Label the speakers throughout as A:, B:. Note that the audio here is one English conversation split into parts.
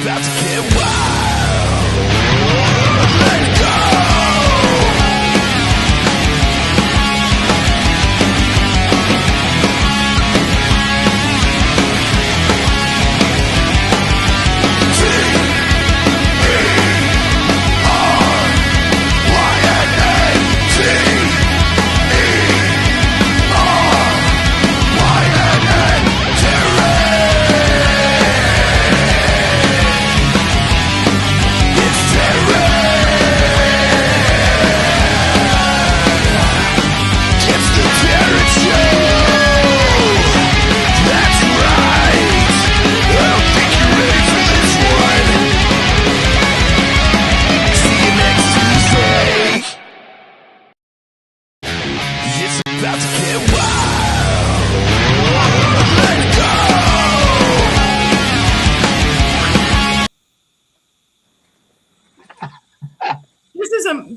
A: about to get wild. Let go. About to get wild. Let go.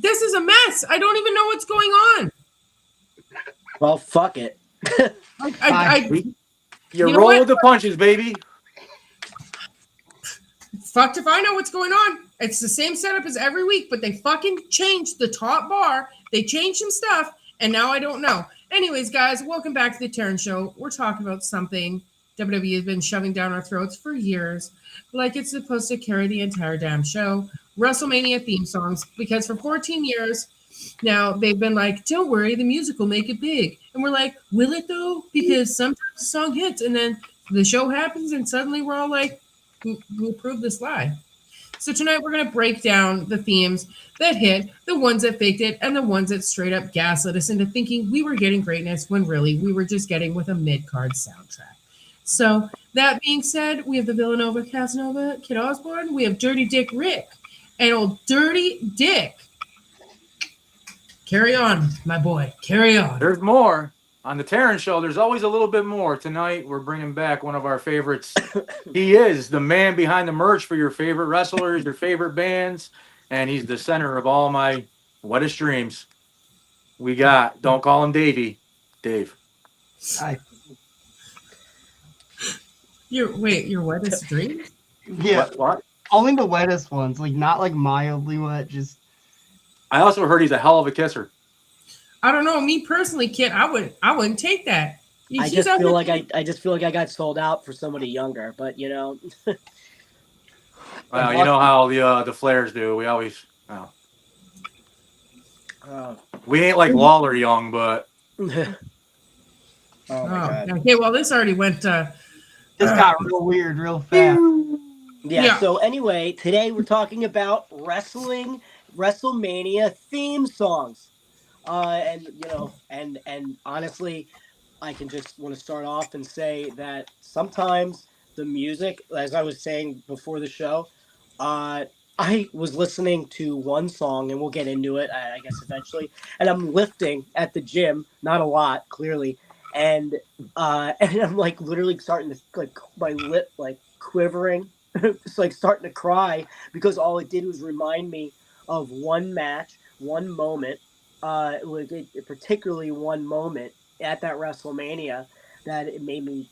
B: This is a mess. I don't even know what's going on.
C: Well, fuck it.
D: You're rolling with the punches, baby.
B: Fucked if I know what's going on. It's the same setup as every week, but they fucking changed the top bar. They changed some stuff, and now I don't know. Anyways, guys, welcome back to the TERYNN Show. We're talking about something WWE has been shoving down our throats for years, like it's supposed to carry the entire damn show. WrestleMania theme songs, because for 14 years now, they've been like, don't worry, the music will make it big. And we're like, will it though? Because sometimes the song hits, and then the show happens, and suddenly we're all like, we'll prove this lie. So tonight we're going to break down the themes that hit, the ones that faked it, and the ones that straight up gaslit us into thinking we were getting greatness when really we were just getting with a mid-card soundtrack. So that being said, we have the Villanova, Casanova, Kid Osborne. We have Dirty Dick Rick and old Dirty Dick. Carry on, my boy. Carry on.
D: There's more. On the TERYNN Show, there's always a little bit more. Tonight, we're bringing back one of our favorites. He is the man behind the merch for your favorite wrestlers, your favorite bands, and he's the center of all my wettest dreams. We got, don't call him Davey, Dave.
E: Hi.
B: Your wettest dreams?
E: Yeah.
D: What?
E: Only the wettest ones, like not like mildly wet, just.
D: I also heard he's a hell of a kisser.
B: I don't know. Me personally, kid, I wouldn't take that.
C: I just feel like I got sold out for somebody younger, but you know.
D: Well, you know how the Flares do. We always, we ain't like Lawler young, but.
C: Oh my God.
B: Okay, well, this already went.
E: This got real weird, real fast.
C: Yeah. So anyway, today we're talking about WrestleMania theme songs. And you know, and honestly, I can just want to start off and say that sometimes the music, as I was saying before the show, I was listening to one song, and we'll get into it, I guess, eventually. And I'm lifting at the gym, not a lot, clearly, and I'm like literally starting to like my lip like quivering, just like starting to cry because all it did was remind me of one match, one moment. Particularly one moment at that WrestleMania that it made me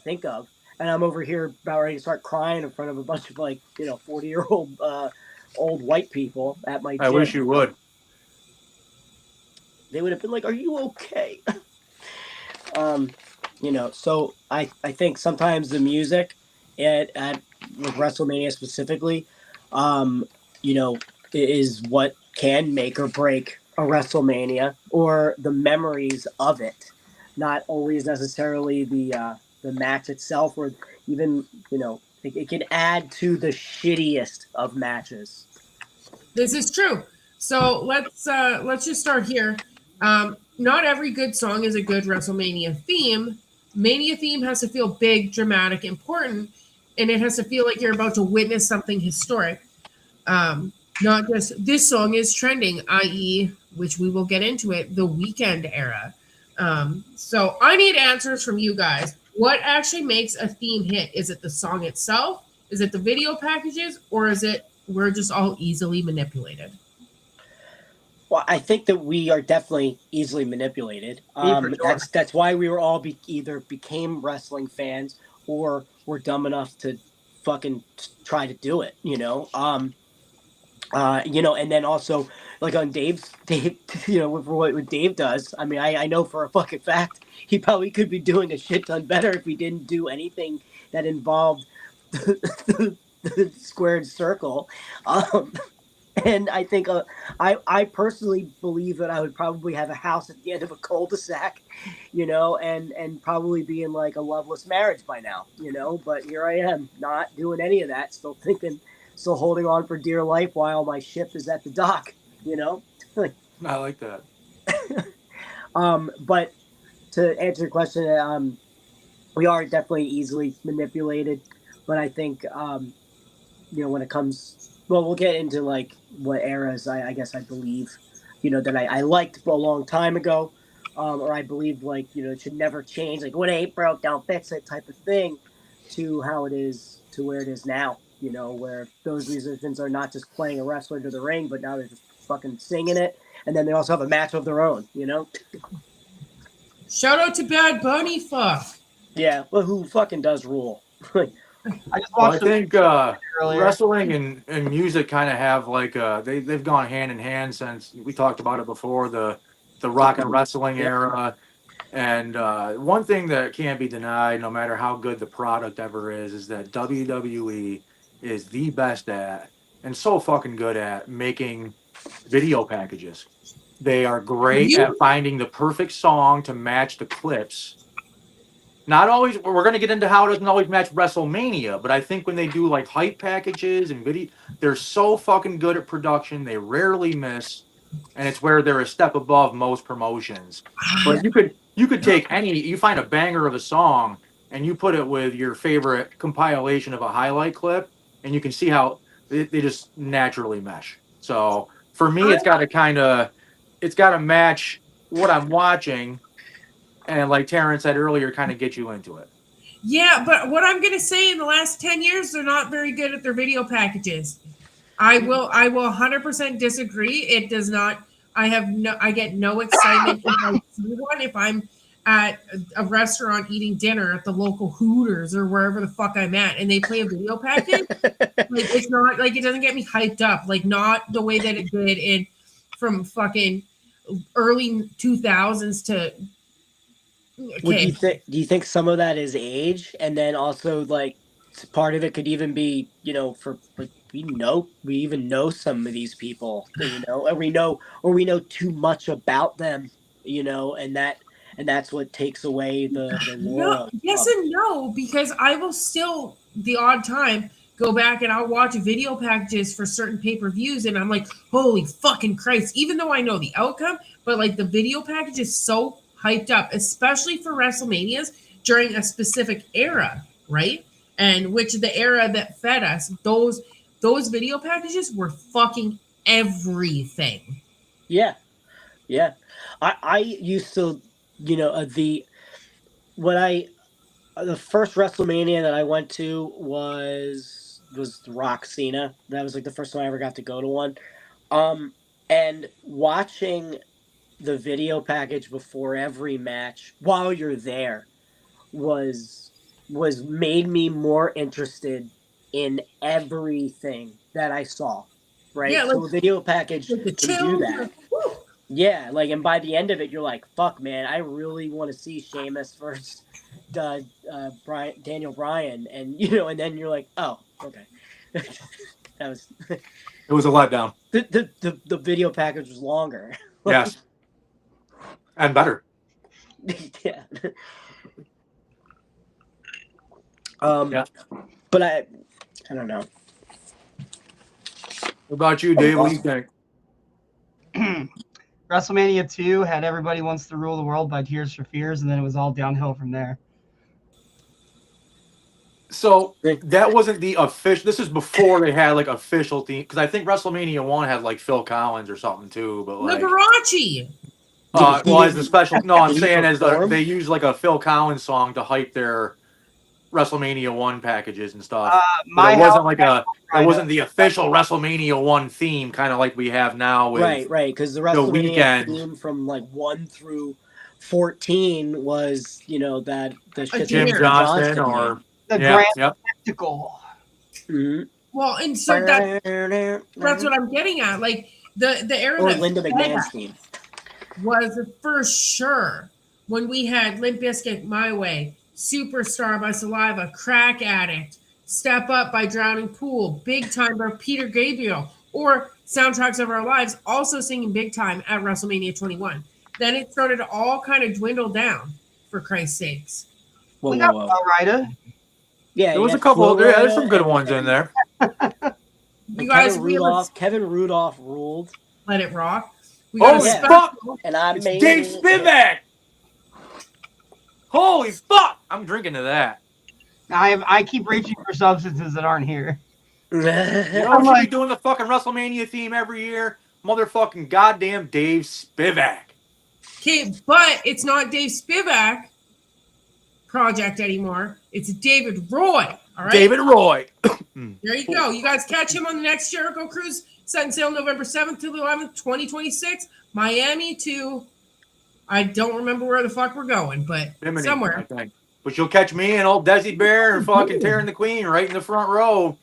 C: think of, and I'm over here about ready to start crying in front of a bunch of 40-year-old old white people at my gym.
D: I wish you would.
C: They would have been like, "Are you okay?" So I think sometimes the music at WrestleMania specifically, is what can make or break a WrestleMania, or the memories of it, not always necessarily the match itself, or even it can add to the shittiest of matches.
B: This is true. So let's just start here. Not every good song is a good WrestleMania theme. Mania theme has to feel big, dramatic, important, and it has to feel like you're about to witness something historic. Not just this song is trending, i.e., which we will get into it, the Weekend era. So I need answers from you guys. What actually makes a theme hit? Is it the song itself? Is it the video packages? Or is it we're just all easily manipulated?
C: Well, I think that we are definitely easily manipulated.
E: Sure.
C: That's why we were all either became wrestling fans or were dumb enough to fucking try to do it, you know. And then also like on Dave, with what Dave does. I mean, I know for a fucking fact he probably could be doing a shit ton better if he didn't do anything that involved the squared circle. And I think I personally believe that I would probably have a house at the end of a cul-de-sac, and probably be in like a loveless marriage by now, But here I am, not doing any of that, still holding on for dear life while my ship is at the dock,
D: I like that.
C: But to answer your question, we are definitely easily manipulated, but I think when it comes. Well, we'll get into like what eras I guess I believe, that I liked a long time ago, or I believe like it should never change. Like what ain't broke, don't fix it type of thing, to how it is to where it is now. Where those musicians are not just playing a wrestler to the ring, but now they're just fucking singing it, and then they also have a match of their own.
B: Shout out to Bad Bunny, fuck.
C: Yeah, well, who fucking does rule?
E: I just watched.
D: I think wrestling and music kind of have like they've gone hand in hand since we talked about it before, the rock and wrestling era. And one thing that can't be denied, no matter how good the product ever is that WWE is the best at and so fucking good at making video packages. They are great at finding the perfect song to match the clips. Not always. We're going to get into how it doesn't always match WrestleMania, but I think when they do like hype packages and video, they're so fucking good at production. They rarely miss, and it's where they're a step above most promotions. But you could take you find a banger of a song, and you put it with your favorite compilation of a highlight clip, and you can see how they just naturally mesh. So for me, it's got to match what I'm watching. And like Terrence said earlier, kind of get you into it.
B: Yeah, but what I'm going to say in the last 10 years, they're not very good at their video packages. I will 100% disagree. It does not. I get no excitement if I see one. If I'm at a restaurant eating dinner at the local Hooters or wherever the fuck I'm at, and they play a video package, like it's not like it doesn't get me hyped up. Like not the way that it did from fucking early 2000s to. Okay.
C: Do you think some of that is age, and then also like part of it could even be for like we even know some of these people, or we know too much about them, and that's what takes away the lore.
B: Yes and no, because I will still the odd time go back and I'll watch video packages for certain pay-per-views, and I'm like, holy fucking Christ! Even though I know the outcome, but like the video package is so hyped up, especially for WrestleManias during a specific era, right? And which the era that fed us, those video packages were fucking everything.
C: Yeah. I used to, the first WrestleMania that I went to was Rock Cena. That was like the first time I ever got to go to one. And watching the video package before every match while you're there was made me more interested in everything that I saw. Right.
B: Yeah,
C: so a video package
B: can
C: do that. Yeah, like, and by the end of it, you're like, "Fuck, man! I really want to see Sheamus versus Daniel Bryan," and and then you're like, "Oh, okay." That was.
D: It was a letdown.
C: The video package was longer.
D: Yes, and better.
C: Yeah.
D: Yeah.
C: But I don't know.
D: What about you, Dave? What do you think?
E: WrestleMania 2 had Everybody Wants to Rule the World by Tears for Fears, and then it was all downhill from there.
D: So that wasn't the official. This is before they had like official theme, because I think WrestleMania 1 had like Phil Collins or something too. But like
B: Liberace.
D: Well, as the special. No, I'm saying as they use like a Phil Collins song to hype their WrestleMania 1 packages and stuff. But it wasn't like it wasn't the official WrestleMania 1 theme, kind of like we have now with
C: right, because the WrestleMania theme from like 1 through 14 was, that the shit
D: Jim Johnson or
E: the grand spectacle.
C: Mhm.
B: Well, and so that's what I'm getting at. Like the era
C: Or
B: that
C: Linda
B: fed
C: McMahon's
B: that
C: theme.
B: was for sure when we had Limp Bizkit, My Way, Superstar by Saliva, Crack Addict, Step Up by Drowning Pool, Big Time by Peter Gabriel, or Soundtracks of Our Lives, also singing Big Time at WrestleMania 21. Then it started to all kind of dwindle down, for Christ's sakes.
C: Whoa,
E: We
C: whoa,
E: got
C: whoa.
E: Flo Rida.
C: Yeah,
D: There
C: you
D: was a
C: got
D: couple.
C: Flo
D: Yeah, there's some
C: Rida
D: good ones in there.
B: You guys,
C: Kevin Rudolph ruled.
B: Let It Rock. We got
D: Holy
B: a
D: fuck!
B: special.
C: And I
D: It's
C: made
D: Dave
C: it.
D: Spivak. Holy fuck! I'm drinking to that.
E: I keep reaching for substances that aren't here.
D: You know
E: I'm
D: who should be
E: like-
D: doing the fucking WrestleMania theme every year? Motherfucking goddamn Dave Spivak.
B: Okay, but it's not Dave Spivak project anymore. It's David Roy. All right.
D: David Roy.
B: There you go. You guys catch him on the next Jericho Cruise, setting sail November 7th to the 11th, 2026. Miami to, I don't remember where the fuck we're going, but
D: Bimini,
B: somewhere.
D: I think. But you'll catch me and old Desi Bear and fucking Taryn the Queen right in the front row,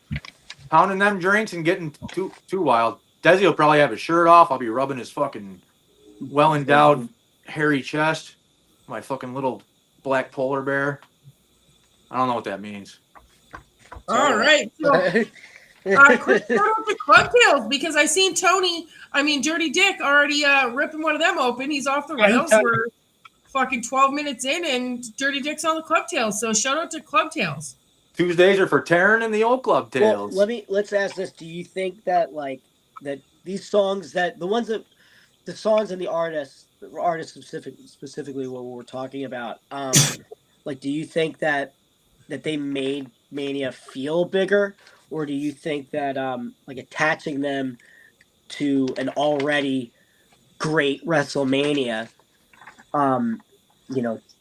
D: pounding them drinks and getting too wild. Desi will probably have his shirt off. I'll be rubbing his fucking well-endowed hairy chest. My fucking little black polar bear. I don't know what that means.
B: All right. So, quick shout out to Club Tales because I seen Dirty Dick already ripping one of them open. He's off the rails. We're fucking 12 minutes in and Dirty Dick's on the Club Tales. So shout out to Club Tales.
D: Tuesdays are for Taryn and the old Club Tales.
C: Well, let's ask this. Do you think that that these songs the songs and the artists specifically what we're talking about, do you think that they made Mania feel bigger, or do you think that attaching them to an already great WrestleMania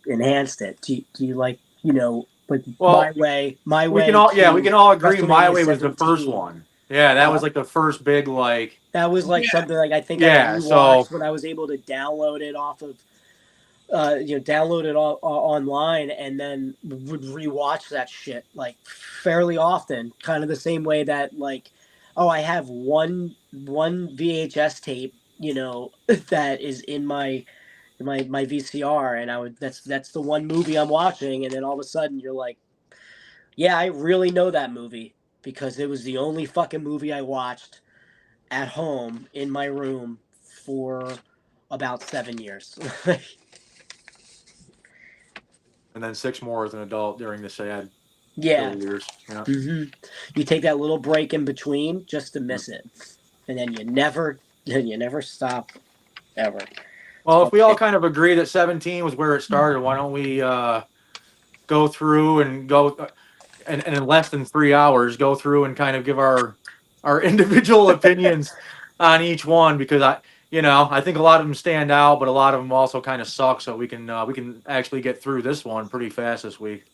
C: enhanced it? Do you My Way?
D: We can all agree My Way was the first one. Yeah, that was like the first big
C: That was something I think I rewatched when I was able to download it off of download it online, and then would rewatch that shit fairly often. Kind of the same way that I have one VHS tape that is in my VCR, and that's the one movie I'm watching, and then all of a sudden you're like, yeah, I really know that movie because it was the only fucking movie I watched at home in my room for about 7 years.
D: and then 6 more as an adult during the sad years. Yeah.
C: Mm-hmm. You take that little break in between just to miss it, and then you never stop ever.
D: Well, if we all kind of agree that 17 was where it started, why don't we go through and go and in less than 3 hours go through and kind of give our individual opinions on each one, because I think a lot of them stand out, but a lot of them also kind of suck. So we can actually get through this one pretty fast this week.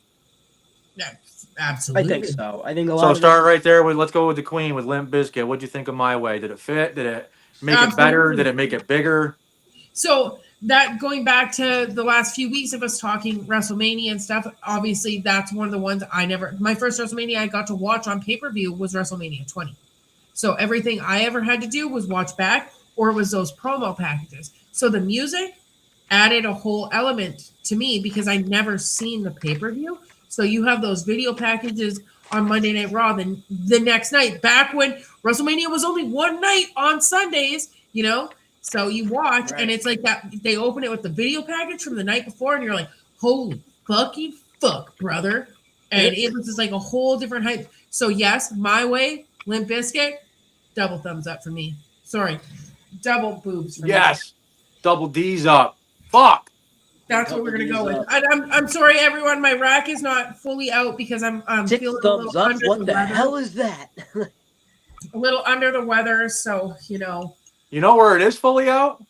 B: Yeah, absolutely.
C: I think so. I think a lot.
D: So start right there with let's go with the Queen with Limp Bizkit. What'd you think of My Way? Did it fit? Did it make it better? Did it make it bigger?
B: So that going back to the last few weeks of us talking WrestleMania and stuff, obviously that's one of the ones my first WrestleMania I got to watch on pay-per-view was WrestleMania 20. So everything I ever had to do was watch back, or it was those promo packages. So the music added a whole element to me because I'd never seen the pay-per-view. So you have those video packages on Monday Night Raw, then the next night, back when WrestleMania was only one night on Sundays, So you watch, and it's like that. They open it with the video package from the night before, and you're like, "Holy fucking fuck, brother!" And it was just like a whole different hype. So yes, My Way, Limp Bizkit, double thumbs up for me. Sorry, double boobs for me.
D: Yes, double D's up. Fuck.
B: That's what we're gonna go with. I'm sorry, everyone. My rack is not fully out because I'm
C: 6
B: feeling
C: thumbs up. What the
B: weather.
C: hell is that?
B: A little under the weather, so
D: You know where it is fully out?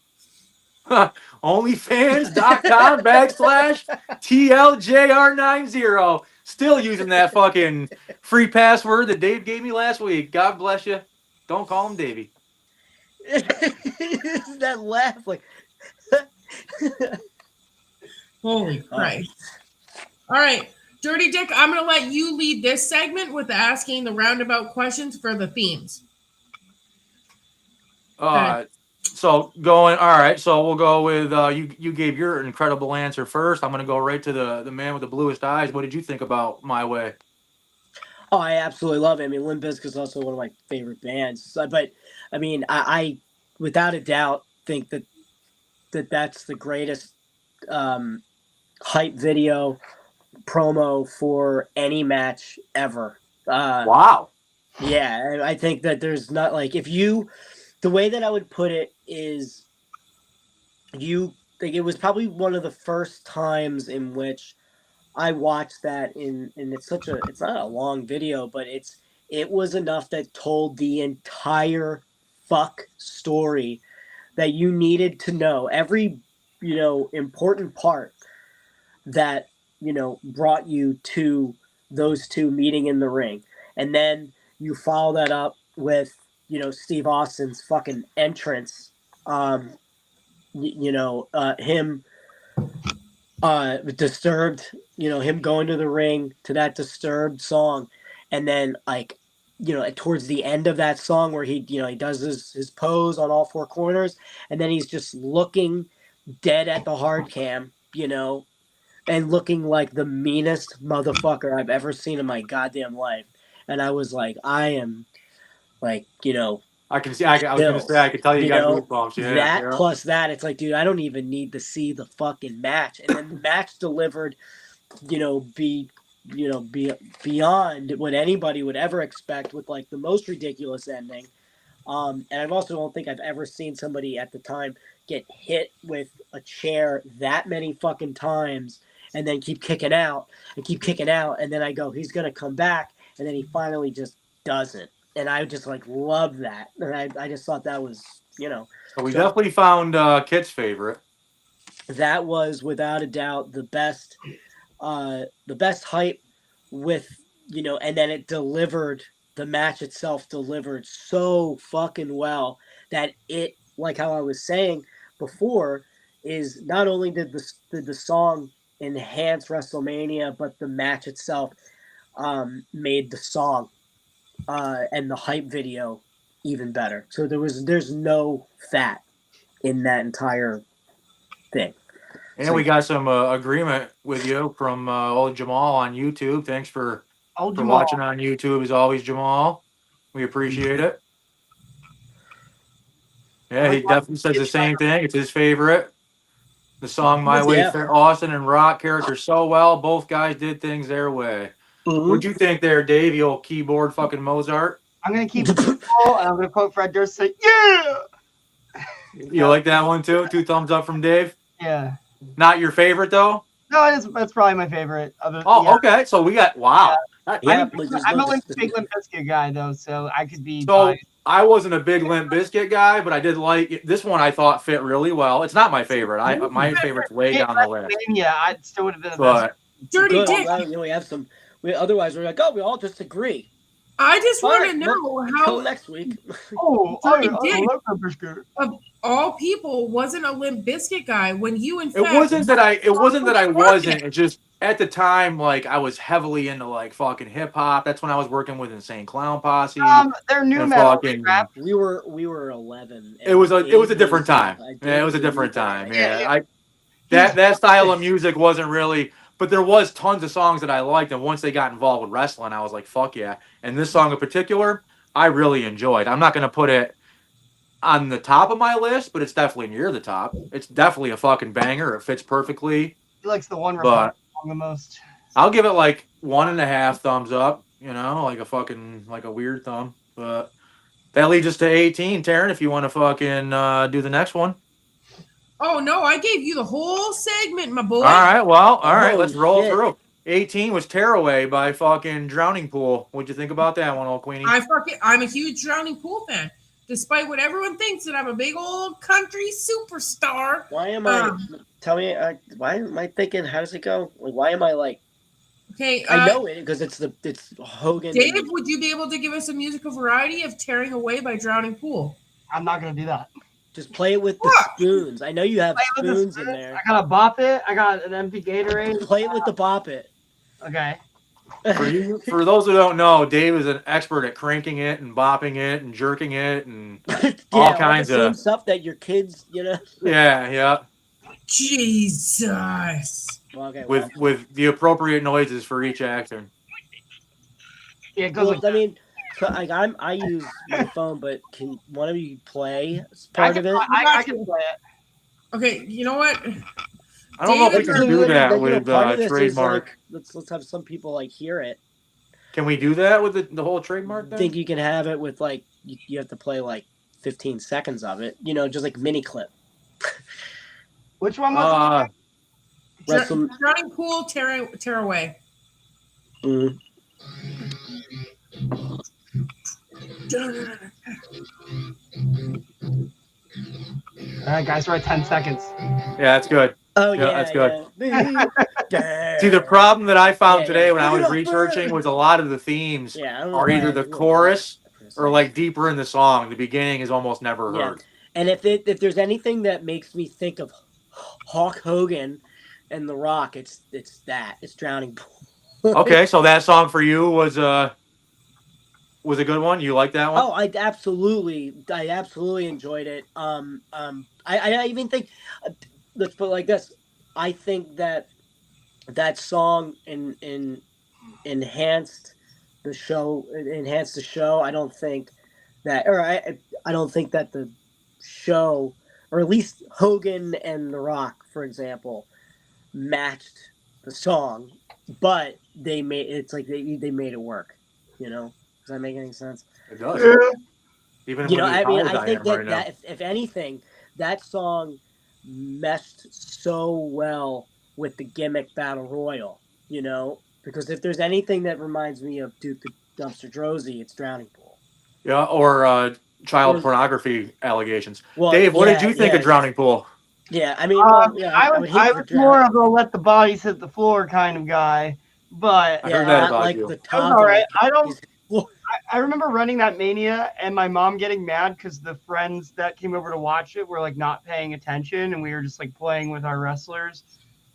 D: Onlyfans.com/TLJR90. Still using that fucking free password that Dave gave me last week. God bless you. Don't call him Davey.
C: That laugh,
B: Holy Christ. All right. Dirty Dick, I'm going to let you lead this segment with asking the roundabout questions for the themes.
D: So going, all right. So we'll go with you gave your incredible answer first. I'm gonna go right to the man with the bluest eyes. What did you think about My Way?
C: Oh, I absolutely love it. I mean, Limp Bizkit is also one of my favorite bands. But I mean, I without a doubt think that's the greatest hype video promo for any match ever.
D: Wow.
C: Yeah, I think that there's not like the way that I would put it is it was probably one of the first times in which I watched that and it's not a long video, but it was enough that told the entire fuck story that you needed to know. Every, important part that, brought you to those two meeting in the ring. And then you follow that up with, Steve Austin's fucking entrance. Him Disturbed, him going to the ring to that Disturbed song, and then towards the end of that song where he does his pose on all four corners, and then he's just looking dead at the hard cam, and looking like the meanest motherfucker I've ever seen in my goddamn life. And I was like, I am like,
D: I can see. I was gonna say. I could tell you, got goosebumps. Yeah.
C: That plus that, it's like, dude, I don't even need to see the fucking match. And then the match delivered, beyond what anybody would ever expect with like the most ridiculous ending. And I also don't think I've ever seen somebody at the time get hit with a chair that many fucking times and then keep kicking out, and then I go, he's gonna come back, and then he finally just doesn't. And I just like love that, and I just thought that was,
D: So we definitely found Kit's favorite.
C: That was without a doubt the best hype with, and then it delivered. The match itself delivered so fucking well that it, like how I was saying before, is not only did the song enhance WrestleMania, but the match itself made the song and the hype video even better. So there's no fat in that entire thing.
D: And so we got some agreement with you from old Jamal on YouTube. Thanks for watching on YouTube as always, Jamal. We appreciate it. Yeah, he definitely says the same thing. It's his favorite. The song My Way fit Austin and Rock characters so well. Both guys did things their way. Mm-hmm. What'd you think there, Dave, you old keyboard fucking Mozart?
E: I'm going to keep it simple, and I'm going to quote Fred Durst, say, yeah!
D: You like that one, too? 2 thumbs up from Dave?
E: Yeah.
D: Not your favorite, though?
E: No, that's probably my favorite.
D: Okay. So we got, wow.
E: Yeah. I'm a big Limp Bizkit guy, though, so I could be...
D: So I wasn't a big Limp Bizkit guy, but I did like this one. I thought fit really well. It's not my favorite. My favorite's way down the list.
E: Yeah, I still would have been the best.
B: Dirty Dick.
C: We have some... otherwise, we're like, oh, we all just agree.
B: I just want to know how
C: next week.
B: Of all people, wasn't a Limp Bizkit guy when you in fact.
D: It wasn't that I wasn't. It just at the time, like I was heavily into like fucking hip hop. That's when I was working with Insane Clown Posse.
E: They're new metal.
C: We were 11.
D: It was a different time. Yeah, it was a different time. Yeah. That style of music wasn't really. But there was tons of songs that I liked, and once they got involved with wrestling, I was like, fuck yeah. And this song in particular, I really enjoyed. I'm not going to put it on the top of my list, but it's definitely near the top. It's definitely a fucking banger. It fits perfectly.
E: He likes the one song the most.
D: I'll give it like 1.5 thumbs up, like a weird thumb. But that leads us to 18. Taryn, if you want to fucking do the next one.
B: Oh, no, I gave you the whole segment, my boy.
D: All right, let's roll through. 18 was Tearaway by fucking Drowning Pool. What'd you think about that one, old Queenie?
B: I'm a huge Drowning Pool fan. Despite what everyone thinks that I'm a big old country superstar.
C: Why am I, why am I thinking, how does it go? Like, why am I like,
B: okay,
C: I know it because it's Hogan.
B: Dave, would you be able to give us a musical variety of Tearing Away by Drowning Pool?
E: I'm not going to do that.
C: Just play it with the spoons. I know you have spoons in there.
E: I got a Bop It. I got an empty Gatorade.
C: Play it with the Bop It.
E: Okay.
D: For those who don't know, Dave is an expert at cranking it and bopping it and jerking it and all kinds
C: the same
D: of
C: stuff that your kids,
D: yeah.
B: Jesus.
C: Well, okay,
D: With the appropriate noises for each action.
E: Yeah, it goes
C: well,
E: like
C: I mean, so I use my phone, but can one of you play
E: I
C: part of it?
E: can play it.
B: Okay, you know what?
D: I don't know if we
B: David,
D: can do that with
C: part of this
D: trademark.
C: is like, let's have some people like hear it.
D: Can we do that with the whole trademark
C: I
D: thing?
C: think you can have it with like you have to play like 15 seconds of it, just like mini clip.
E: Which one was
B: Drowning Pool, tear away.
C: Mm.
E: All right, guys, we're at 10 seconds.
D: Yeah, that's good.
C: Oh
D: Yeah, that's good.
C: Yeah.
D: See, the problem that I found
C: Yeah,
D: today
C: yeah.
D: when I
C: Look
D: was
C: it up,
D: researching
C: bird.
D: was a lot of the themes
C: Yeah, I don't know
D: are
C: why
D: either
C: I
D: the
C: looked
D: chorus
C: at that.
D: or like deeper in the song. The beginning is almost never
C: Yeah.
D: heard.
C: And if there's anything that makes me think of Hulk Hogan and The Rock, it's that. It's Drowning Pool.
D: Okay, so that song for you was a good one. You like that one?
C: Oh, I absolutely enjoyed it. I even think, let's put it like this. I think that song enhanced the show. Enhanced the show. I don't think that, or I don't think that the show, or at least Hogan and The Rock, for example, matched the song, but they made it's like they made it work. Does that make any sense?
D: It does. Even with
C: I mean, I think
D: right now.
C: that if anything, that song meshed so well with the gimmick battle royal. Because if there's anything that reminds me of Duke the Dumpster Drosy, it's Drowning Pool.
D: Yeah, or child pornography allegations.
C: Well,
D: Dave, what did
C: yeah,
D: you think of Drowning Pool?
C: Yeah, I mean,
E: I was more of a let the bodies hit the floor kind of guy, but
D: I heard that about
C: like
D: you.
C: the
E: it was
C: top.
E: all right. I remember running that Mania and my mom getting mad because the friends that came over to watch it were like not paying attention and we were just like playing with our wrestlers.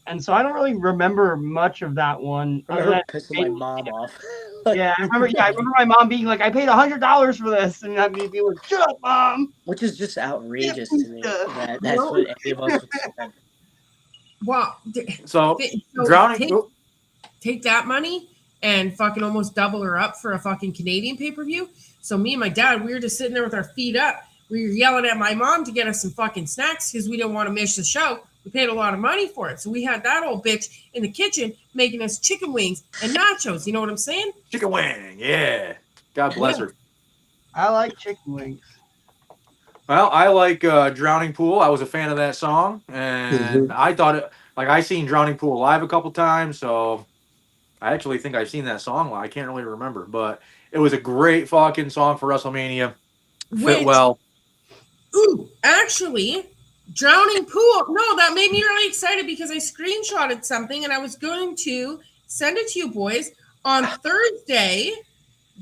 E: And so I don't really remember much of that one.
C: I remember pissing my mom off.
E: I remember my mom being like, "I paid $100 for this," and that made me like, "Shut up, mom!"
C: Which is just outrageous to me. That's what any of us would spend.
B: Well,
D: So Drowning.
B: Take that money and fucking almost double her up for a fucking Canadian pay-per-view. So me and my dad, we were just sitting there with our feet up. We were yelling at my mom to get us some fucking snacks because we didn't want to miss the show. We paid a lot of money for it. So we had that old bitch in the kitchen making us chicken wings and nachos. You know what I'm saying?
D: Chicken wing, yeah. God bless her.
E: I like chicken wings.
D: Well, I like Drowning Pool. I was a fan of that song, and I thought it. Like I seen Drowning Pool live a couple times, so I actually think I've seen that song live. I can't really remember, but it was a great fucking song for WrestleMania. Fit well.
B: Ooh, actually, Drowning Pool. No, that made me really excited because I screenshotted something and I was going to send it to you boys. On Thursday,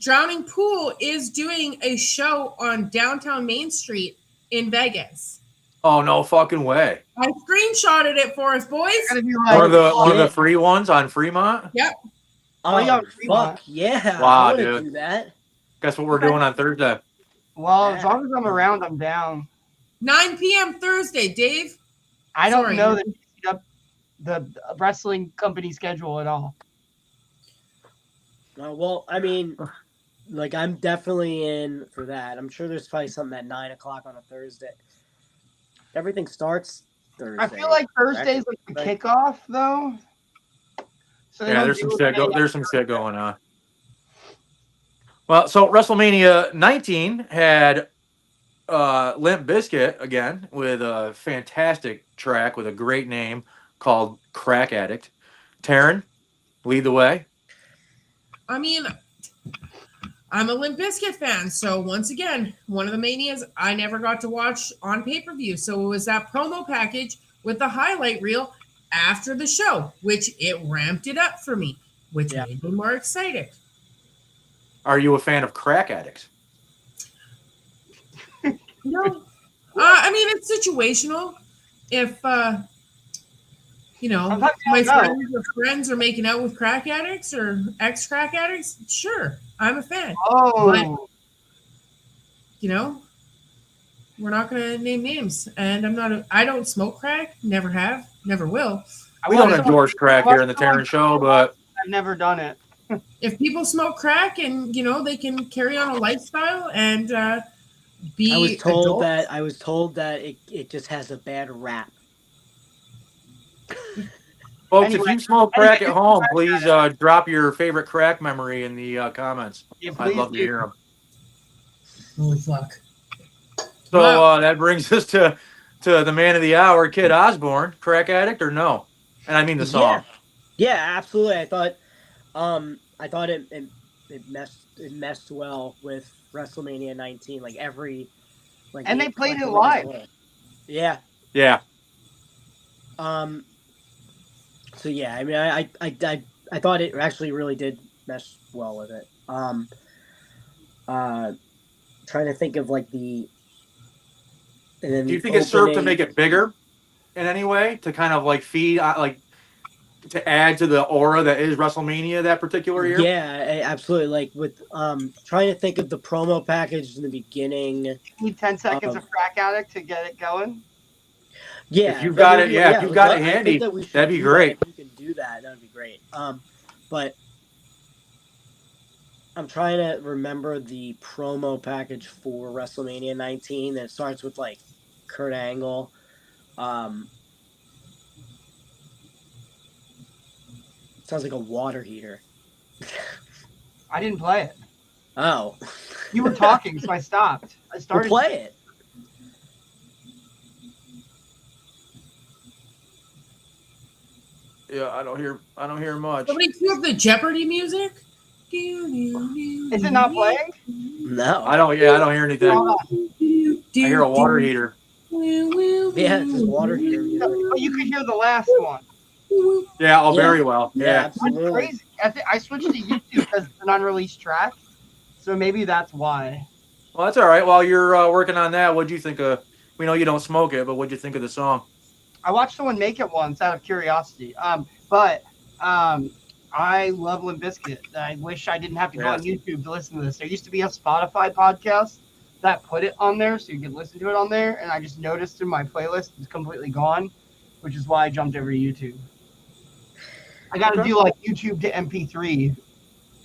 B: Drowning Pool is doing a show on downtown Main Street in Vegas.
D: Oh, no fucking way.
B: I screenshotted it for us, boys.
D: One of the free ones on Fremont?
B: Yep.
C: Oh, fuck yeah.
D: Wow,
C: I want to
D: dude.
C: do that.
D: Guess what we're doing on Thursday?
E: Well, as long as I'm around, I'm down.
B: 9 p.m. Thursday, Dave.
E: I don't know the wrestling company schedule at all.
C: Well, I mean, like, I'm definitely in for that. I'm sure there's probably something at 9 o'clock on a Thursday. Everything starts Thursday.
E: I feel like Thursday's like the kickoff, though. So
D: yeah, there's some shit going on. Well, so WrestleMania 19 had Limp Bizkit again with a fantastic track with a great name called Crack Addict. TERYNN, lead the way.
B: I mean, I'm a Limp Bizkit fan, so once again, one of the manias I never got to watch on pay-per-view. So it was that promo package with the highlight reel after the show, which it ramped it up for me, which made me more excited.
D: Are you a fan of Crack Addicts?
B: No. I mean, it's situational. If, you know,
E: Sometimes you
B: my
E: don't know.
B: friends are making out with crack addicts or ex-crack addicts, sure, I'm a fan.
E: Oh,
B: You know, we're not going to name names. And I don't smoke crack, never have, never will.
D: We don't endorse crack here in the TERYNN Show, but
E: I've never done it.
B: If people smoke crack and, you know, they can carry on a lifestyle and be
C: I was told
B: adults.
C: that it just has a bad rap.
D: folks,
E: Anyway,
D: if you smoke crack at home, please drop your favorite crack memory in the comments.
E: Yeah,
D: I'd
E: please
D: love to
E: do.
D: hear them.
B: Holy fuck.
D: So
B: Wow.
D: that brings us to the man of the hour, Kid Osborne. Crack addict or no? And I mean the song.
C: Yeah, absolutely. I thought it messed well with WrestleMania 19. Like
E: And they played it
C: WrestleMania
E: live.
C: as a whole. Yeah.
D: Yeah.
C: So yeah, I mean, I thought it actually really did mesh well with it. Trying to think of like the. And then
D: Do you think it served to make it bigger in any way to kind of like feed like to add to the aura that is WrestleMania that particular year?
C: Yeah, absolutely. Like with trying to think of the promo package in the beginning.
E: You need 10 seconds of crack addict to get it going.
C: Yeah,
D: If you've got it, if you've got it handy, that'd be great.
C: If you can do that, that'd be great. But I'm trying to remember the promo package for WrestleMania 19 that starts with like Kurt Angle. Sounds like a water heater.
E: I didn't play it.
C: Oh.
E: You were talking, so I stopped. I started.
C: We'll play it.
D: Yeah, I don't hear much.
B: Somebody cue up the Jeopardy music.
E: Is it not playing?
C: No.
D: I don't hear anything. I hear a water heater.
C: Yeah, it's just water heater music.
E: But you could hear the last one.
D: Yeah, very well. Yeah.
C: Absolutely.
E: It's crazy. I switched to YouTube because it's an unreleased track, so maybe that's why.
D: Well, that's all right. While you're working on that, what'd you think of? We know you don't smoke it, but what'd you think of the song?
E: I watched someone make it once out of curiosity. But I love Limp Bizkit. I wish I didn't have to go on YouTube to listen to this. There used to be a Spotify podcast that put it on there so you could listen to it on there, and I just noticed in my playlist it's completely gone, which is why I jumped over to YouTube. I got to do like YouTube to MP3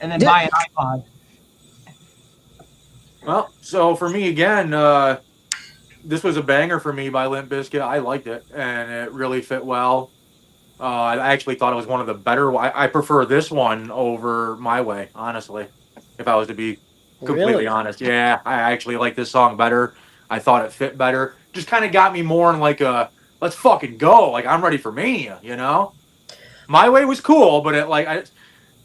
E: and then buy an iPod.
D: Well, so for me again, this was a banger for me by Limp Bizkit. I liked it, and it really fit well. I actually thought it was one of the better. I prefer this one over My Way, honestly, if I was to be completely honest. Yeah, I actually like this song better. I thought it fit better. Just kind of got me more in like a let's fucking go. Like I'm ready for Mania, you know? My Way was cool, but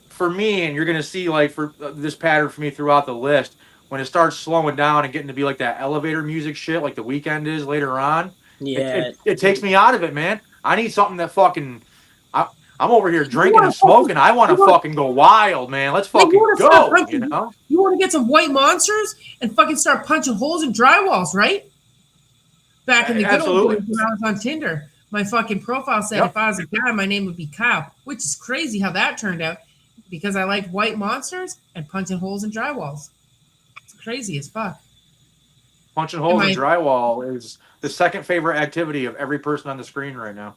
D: for me, and you're gonna see like for this pattern for me throughout the list, when it starts slowing down and getting to be like that elevator music shit, like the Weeknd is later on.
C: Yeah,
D: it takes me out of it, man. I need something that fucking. I'm over here drinking and smoking. I want to fucking go wild, man. Let's fucking go. You know.
B: You want to get some white monsters and fucking start punching holes in drywalls, right? Back in the good old days when I was on Tinder, my fucking profile said if I was a guy, my name would be Kyle, which is crazy how that turned out because I like white monsters and punching holes in drywalls. It's crazy as fuck.
D: Punching holes in drywall is the second favorite activity of every person on the screen right now.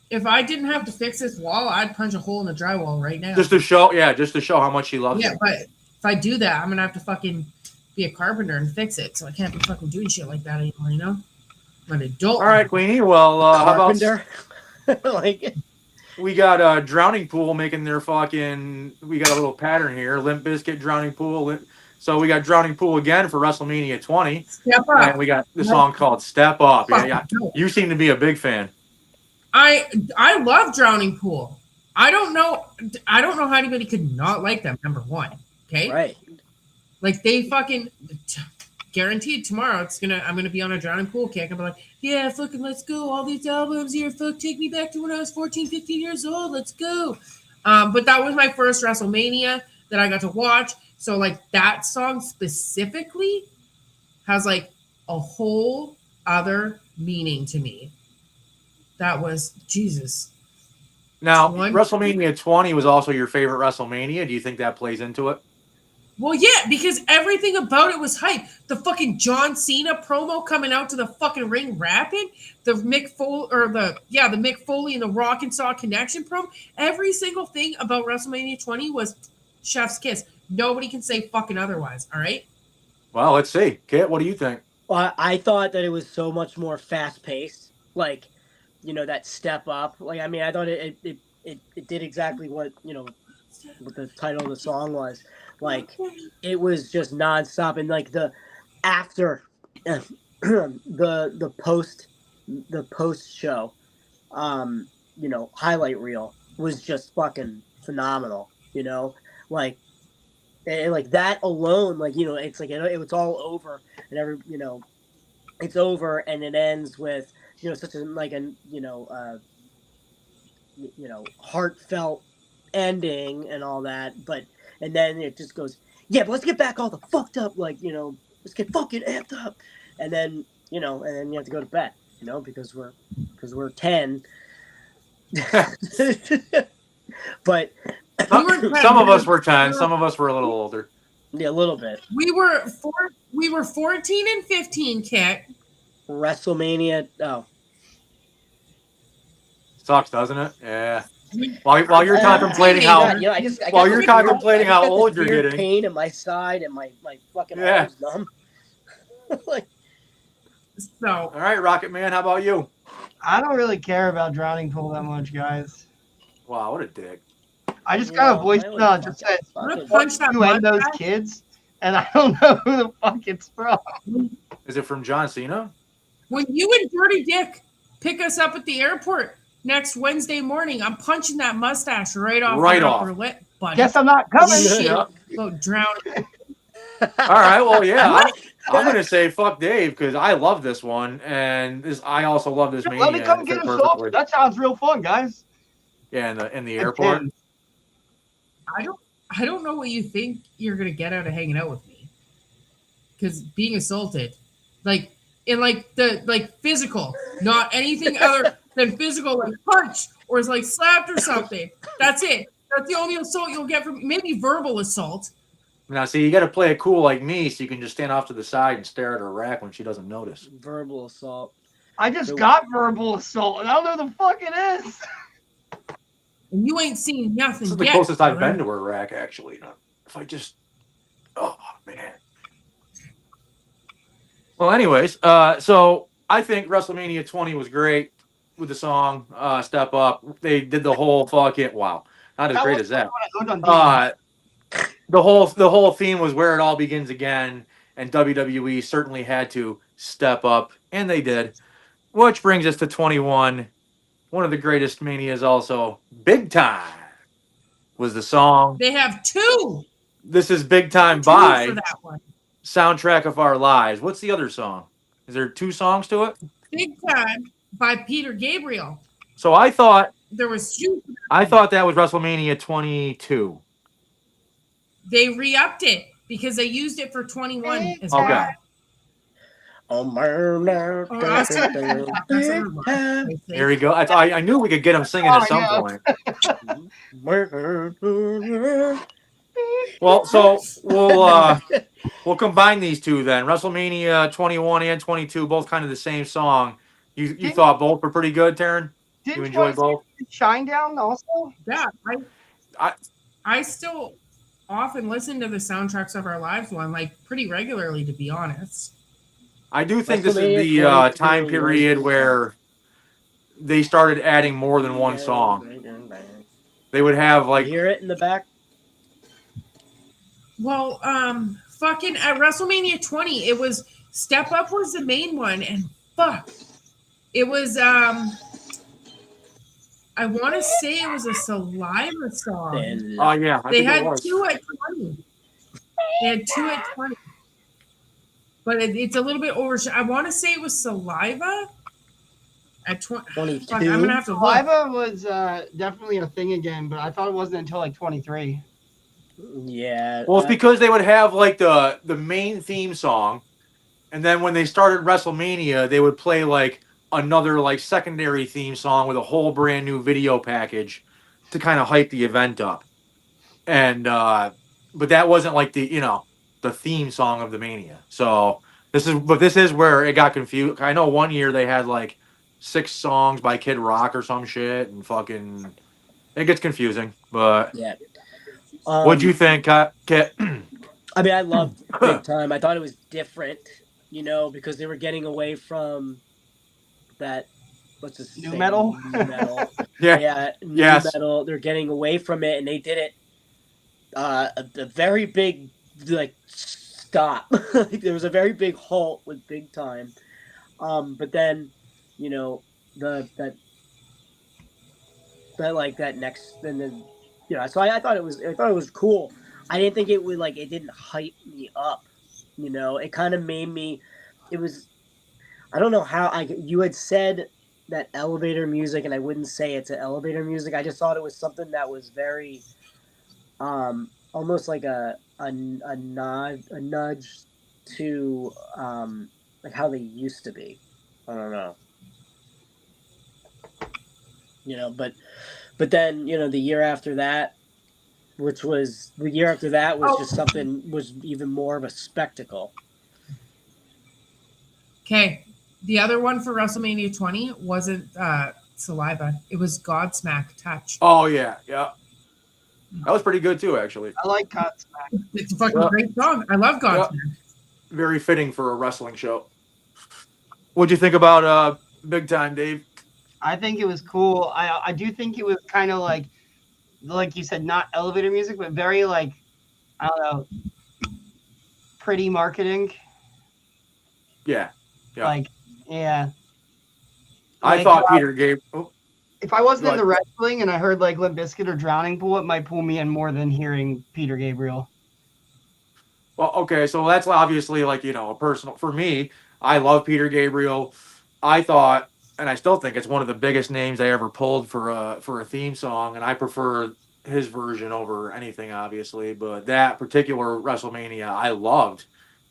B: If I didn't have to fix this wall, I'd punch a hole in the drywall right now.
D: Just to show how much she loves it.
B: Yeah, but if I do that, I'm gonna have to fucking be a carpenter and fix it. So I can't be fucking doing shit like that anymore, you know? I'm an adult.
D: All right, Queenie. Well, how about
C: like
D: we got Drowning Pool making their fucking. We got a little pattern here. Limp Bizkit, Drowning Pool. So we got Drowning Pool again for WrestleMania 20.
B: Step Up.
D: And we got the song called Step Up. Yeah. You seem to be a big fan.
B: I love Drowning Pool. I don't know how anybody could not like them, number one. Okay?
C: Right.
B: Like they fucking guaranteed tomorrow I'm gonna be on a Drowning Pool kick. I'm like, yeah, fucking let's go. All these albums here, fuck, take me back to when I was 14, 15 years old. Let's go. But that was my first WrestleMania that I got to watch. So like that song specifically has like a whole other meaning to me that was Jesus.
D: Now,
B: 20.
D: WrestleMania 20 was also your favorite WrestleMania. Do you think that plays into it?
B: Well, yeah, because everything about it was hype. The fucking John Cena promo coming out to the fucking ring rapping, the Mick Foley and the Rock and Saw Connection promo. Every single thing about WrestleMania 20 was chef's kiss. Nobody can say fucking otherwise. All right.
D: Well, let's see. Kit, what do you think?
C: Well, I thought that it was so much more fast paced. Like, that step up. Like, I mean, I thought it did exactly what what the title of the song was. Like, it was just nonstop, and like the after the post show, highlight reel was just fucking phenomenal. Like, and like that alone, like it's like it was all over, and it's over, and it ends with such a heartfelt ending and all that, and then it just goes, yeah, but let's get back all the fucked up, let's get fucking amped up, and then you have to go to bed, because we're 10. But
D: some of us were 10, some of us were a little older.
C: Yeah, a little bit.
B: We were 14 and 15, Kit.
C: WrestleMania. Oh,
D: sucks, doesn't it? Yeah. While you're contemplating how contemplating how old you're getting,
C: pain in my side and my fucking arms numb.
B: So,
D: all right, Rocket Man, how about you?
E: I don't really care about Drowning Pool that much, guys.
D: Wow, what a dick.
E: I just got a voicemail that just said,
B: punch that
E: you and those kids, and I don't know who the fuck it's from.
D: Is it from John Cena?
B: When you and Dirty Dick pick us up at the airport next Wednesday morning, I'm punching that mustache right off your upper lip, buddy.
E: Guess I'm not coming.
B: Go drowning.
D: All right, well, yeah. I'm going to say fuck Dave because I love this one, and I also love this Mania.
E: Let me come get assaulted. That sounds real fun, guys.
D: Yeah, in the airport.
B: I don't know what you think you're gonna get out of hanging out with me. Because being assaulted, physical, not anything other than physical, like punch or is like slapped or something. That's it. That's the only assault you'll get from maybe verbal assault.
D: Now, see, you got to play it cool like me, so you can just stand off to the side and stare at her rack when she doesn't notice.
C: Verbal assault.
E: I just got verbal assault, and I don't know what the fuck it is.
B: And you ain't seen nothing.
D: This is the closest I've been to her rack, actually. Oh man. Well, anyways, so I think WrestleMania 20 was great with the song "Step Up." They did the whole fucking not as great as that. The whole theme was where it all begins again, and WWE certainly had to step up, and they did. Which brings us to 21. One of the greatest Manias also. Big Time was the song.
B: They have two.
D: This is Big Time by Soundtrack of Our Lives. What's the other song? Is there two songs to it?
B: Big Time by Peter Gabriel.
D: So I thought
B: there was two.
D: I thought that was WrestleMania 22.
B: They re-upped it because they used it for 21 as well.
D: Okay. There we go. I knew we could get him singing at some point. Well, so we'll combine these two then. WrestleMania 21 and 22, both kind of the same song. You thought both were pretty good, Taryn? You enjoyed both?
E: Shine Down also?
B: Yeah. I still often listen to the Soundtracks of Our Lives one, pretty regularly, to be honest.
D: I do think this is the time period where they started adding more than one song. They would have
C: hear it in the back.
B: Well, fucking at WrestleMania 20, it was Step Up was the main one, and fuck, it was I want to say it was a Saliva song.
D: Oh yeah,
B: they had two at 20. They had two at 20. But it's a little bit over. I want to say it was Saliva at 22. Fuck, I'm going to have to look.
E: Saliva was definitely a thing again, but I thought it wasn't until 23.
C: Yeah.
D: Well, it's because they would have the main theme song, and then when they started WrestleMania, they would play another like secondary theme song with a whole brand new video package to kind of hype the event up. And but that wasn't like the theme song of the Mania. So this is where it got confused. I know one year they had like 6 songs by Kid Rock or some shit, and fucking it gets confusing. But
C: Yeah.
D: what'd you think, Kit?
C: I mean, I loved Big Time. I thought it was different, because they were getting away from that. Let's just
E: New
C: say
E: metal?
C: New metal.
D: Yeah.
C: Yeah, new
D: Yes.
C: metal. They're getting away from it, and they did it. A very big stop. There was a very big halt with Big Time. But then, the that next then so I thought it was cool. I didn't think it would it didn't hype me up. It kind of made me. It was. I don't know how you had said that elevator music, and I wouldn't say it's an elevator music. I just thought it was something that was very, almost like a nudge to like how they used to be. I don't know. But then the year after that, was just something was even more of a spectacle.
B: Okay. The other one for WrestleMania 20 wasn't Saliva. It was Godsmack Touch.
D: Oh yeah. That was pretty good too, actually.
E: I like Godsmack.
B: It's a fucking great song. I love Godsmack.
D: Very fitting for a wrestling show. What'd you think about Big Time, Dave?
E: I think it was cool. I do think it was kind of like you said, not elevator music, but very I don't know, pretty marketing.
D: Yeah.
E: Yeah.
D: I thought Peter gave. Oh,
E: if I wasn't in the wrestling and I heard Limp Bizkit or Drowning Pool, it might pull me in more than hearing Peter Gabriel.
D: Well, okay, so that's obviously a personal. For me, I love Peter Gabriel. I thought, and I still think it's one of the biggest names they ever pulled for a theme song, and I prefer his version over anything, obviously. But that particular WrestleMania, I loved,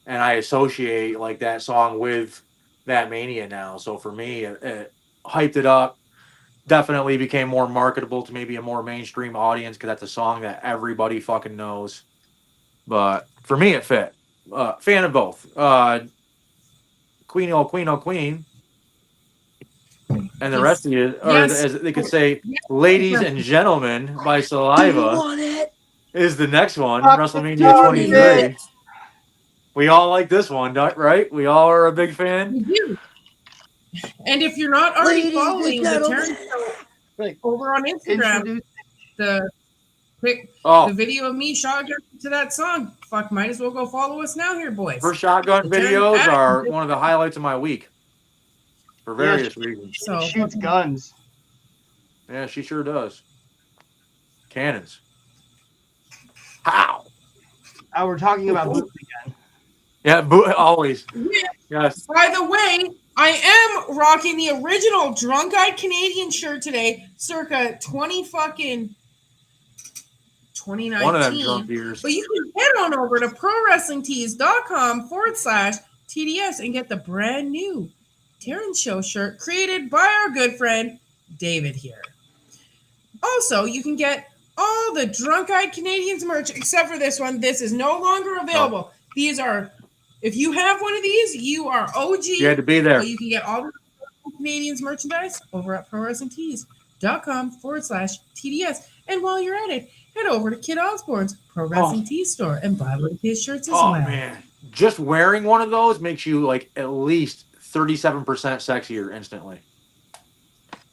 D: and I associate that song with that Mania now. So for me, it hyped it up. Definitely became more marketable to maybe a more mainstream audience because that's a song that everybody fucking knows. But for me, it fit. Fan of both. Queen, oh Queen, oh Queen. And the rest of you, or as they could say, Ladies and Gentlemen by Saliva is the next one, WrestleMania 23. We all like this one, right? We all are a big fan.
B: We do. And if you're not already following the TERYNN Show over on Instagram, the video of me shotgun to that song, might as well go follow us now here, boys.
D: Her shotgun videos are one of the highlights of my week for various reasons.
E: So she shoots guns.
D: Yeah, she sure does. Cannons. How?
E: Oh, we're talking about boots again.
D: Yeah, always. Yes.
B: By the way, I am rocking the original Drunk Eyed Canadian shirt today, circa 2019.
D: One of them drunk years.
B: But you can head on over to prowrestlingtees.com/TDS and get the brand new TERYNN Show shirt created by our good friend David here. Also, you can get all the Drunk Eyed Canadians merch except for this one. This is no longer available. Oh. These are, if you have one of these, you are OG.
D: You had to be there.
B: So you can get all the Canadians merchandise over at prowrestlingtees.com/TDS. And while you're at it, head over to Kid Osborne's Pro Wrestling Tees store and buy one of his shirts as well. Oh,
D: man. Just wearing one of those makes you at least 37% sexier instantly.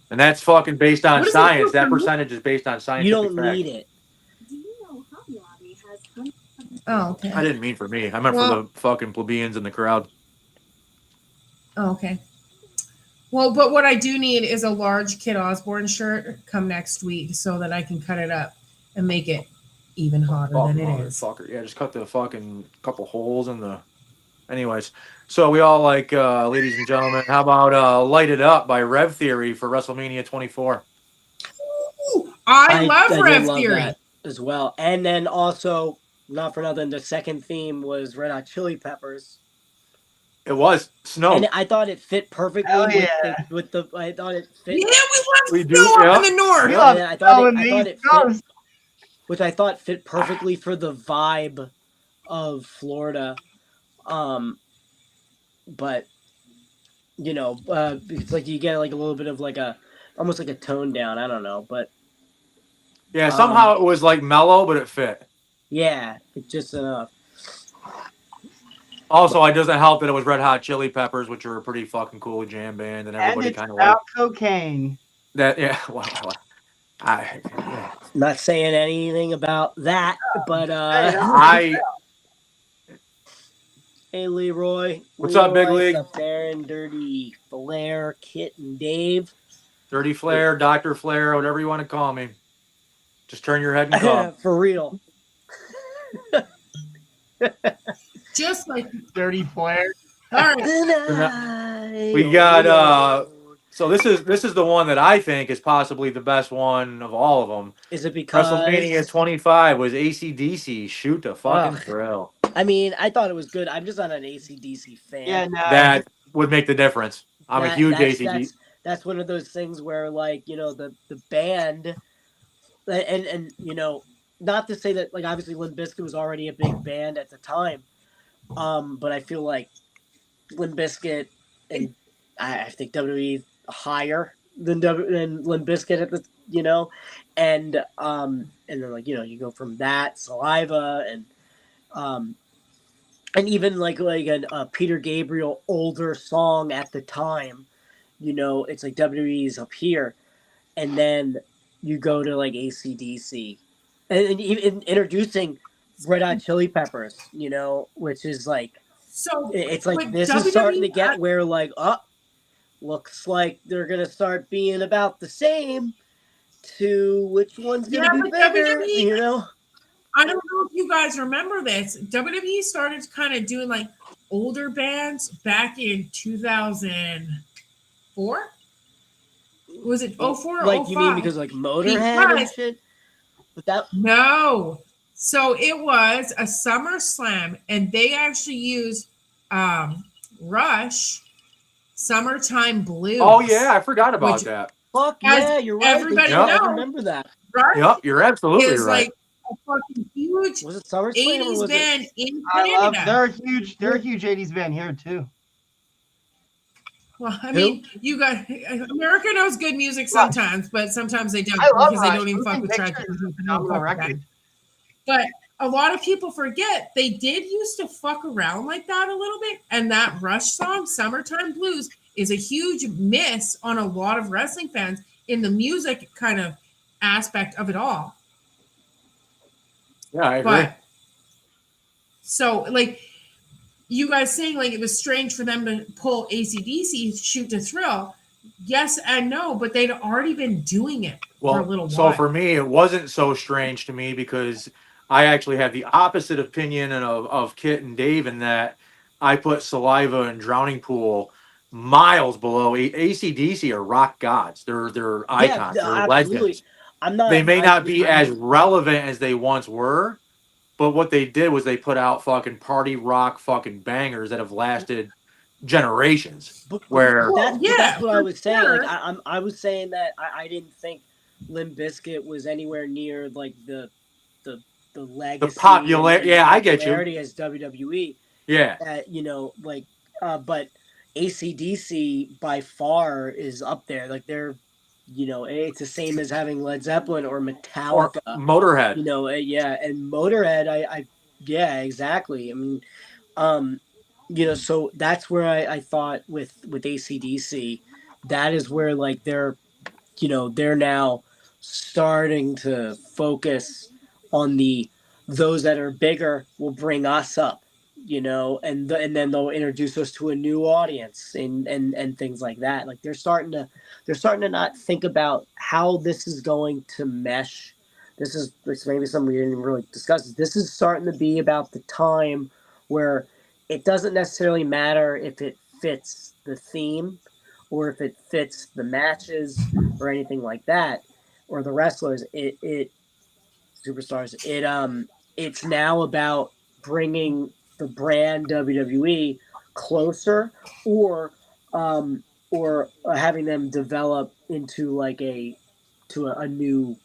D: And that's fucking based on science. That percentage is based on science.
C: You don't need it.
B: Oh, okay.
D: I didn't mean for me. I meant for the fucking plebeians in the crowd.
B: Oh, okay. Well, but what I do need is a large Kid Osborne shirt come next week so that I can cut it up and make it even hotter than it is.
D: Fucker. Yeah, just cut the fucking couple holes in the... Anyways, so we all like, ladies and gentlemen, how about Light It Up by Rev Theory for WrestleMania 24?
B: Ooh, I love Rev Theory.
C: That as well. And then also, not for nothing, the second theme was Red Hot Chili Peppers.
D: It was snow.
C: And I thought it fit perfectly
E: Hell yeah.
C: with the. I thought it fit.
B: Yeah, we
D: We
B: love
D: do,
B: snow up
D: yeah.
B: in the north.
E: We
C: Yeah,
E: love
C: I
E: snow
C: thought
E: in
C: it
E: the
C: fit,
E: East
C: which I thought fit perfectly for the vibe of Florida. But it's like you get like a little bit of like almost like a tone down. I don't know, but
D: Yeah, somehow it was like mellow, but it fit.
C: yeah, it's just enough.
D: Also, it doesn't help that it was Red Hot Chili Peppers, which are a pretty fucking cool jam band, and
E: and
D: everybody
E: it's
D: kind of
E: about
D: liked
E: cocaine.
D: that. Yeah, well, yeah.
C: Not saying anything about that, but hey Leroy,
D: What's up, Big
C: Leroy's
D: League?
C: up there, and Dirty Flair, Kit, and Dave.
D: Dirty Flair, Dr. Flair, whatever you want to call me. Just turn your head and call.
C: For real.
B: Just like
E: Dirty Flair.
B: all right.
D: We got so this is the one that I think is possibly the best one of all of them.
C: Is it because
D: WrestleMania 25 was AC/DC. Shoot the fucking
C: Ugh.
D: thrill.
C: I mean, I thought it was good. I'm just not an AC/DC fan.
E: Yeah, no.
D: That would make the difference. I'm a huge AC/DC.
C: That's one of those things where, like, the band, and not to say that, like, obviously Limp Bizkit was already a big band at the time, but I feel like Limp Bizkit and I think WWE higher than Limp Bizkit at the and then like you go from that Saliva and even like a Peter Gabriel older song at the time, it's like WWE's up here, and then you go to like AC/DC, and even introducing Red Hot Chili Peppers, which is like,
B: So
C: it's like
B: but
C: this is starting to
B: WWE
C: get where like, looks like they're gonna start being about the same. To which one's gonna be
B: but
C: bigger,
B: WWE I don't know if you guys remember this. WWE started kind of doing like older bands back in 2004. Was it 04 or
C: like
B: 05?
C: you mean because like Motorhead and shit? But that
B: No. So it was a SummerSlam, and they actually used Rush, Summertime Blues.
D: Oh yeah, I forgot about that.
C: fuck yeah, you're right.
B: everybody
C: I
B: knows,
C: remember that.
B: Rush
D: Yep, you're absolutely
B: is
D: right.
B: like a fucking huge
C: Was it SummerSlam or
B: 80s
C: was
B: band
C: it?
B: in
E: I love.
B: Canada.
E: They're a huge 80s band here too.
B: Well, I
C: Who?
B: mean, you got America knows good music sometimes, but sometimes they don't
E: I love
B: because they
E: Rush.
B: don't even fuck with
E: Moving
B: track.
E: Pictures is a phenomenal record.
B: But a lot of people forget they did used to fuck around like that a little bit, and that Rush song, "Summertime Blues," is a huge miss on a lot of wrestling fans in the music kind of aspect of it all.
D: Yeah, I agree.
B: But so, like, you guys saying like it was strange for them to pull AC/DC, Shoot to Thrill. Yes and no, but they'd already been doing it for a little while.
D: So for me, it wasn't so strange to me because I actually have the opposite opinion of Kit and Dave in that I put Saliva and Drowning Pool miles below. AC/DC are rock gods. They're icons. They're legends. They may not be as relevant as they once were, but what they did was they put out fucking party rock fucking bangers that have lasted generations.
C: That's what I was saying.
B: sure.
C: Like I was saying that I didn't think Limp Bizkit was anywhere near like the legacy,
D: the popular. Yeah, I get you.
C: Popularity as WWE.
D: Yeah.
C: But AC/DC by far is up there. Like they're, it's the same as having Led Zeppelin or Metallica,
D: Or Motorhead.
C: and Motorhead. Yeah, exactly. I mean, so that's where I thought with AC/DC, that is where like they're now starting to focus on those that are bigger will bring us up, and then they'll introduce us to a new audience and things like that. Like they're starting to not think about how this is going to mesh. This is maybe something we didn't really discuss. This is starting to be about the time where it doesn't necessarily matter if it fits the theme or if it fits the matches or anything like that, or the wrestlers. It superstars. It's now about bringing the brand WWE closer, or having them develop into like a new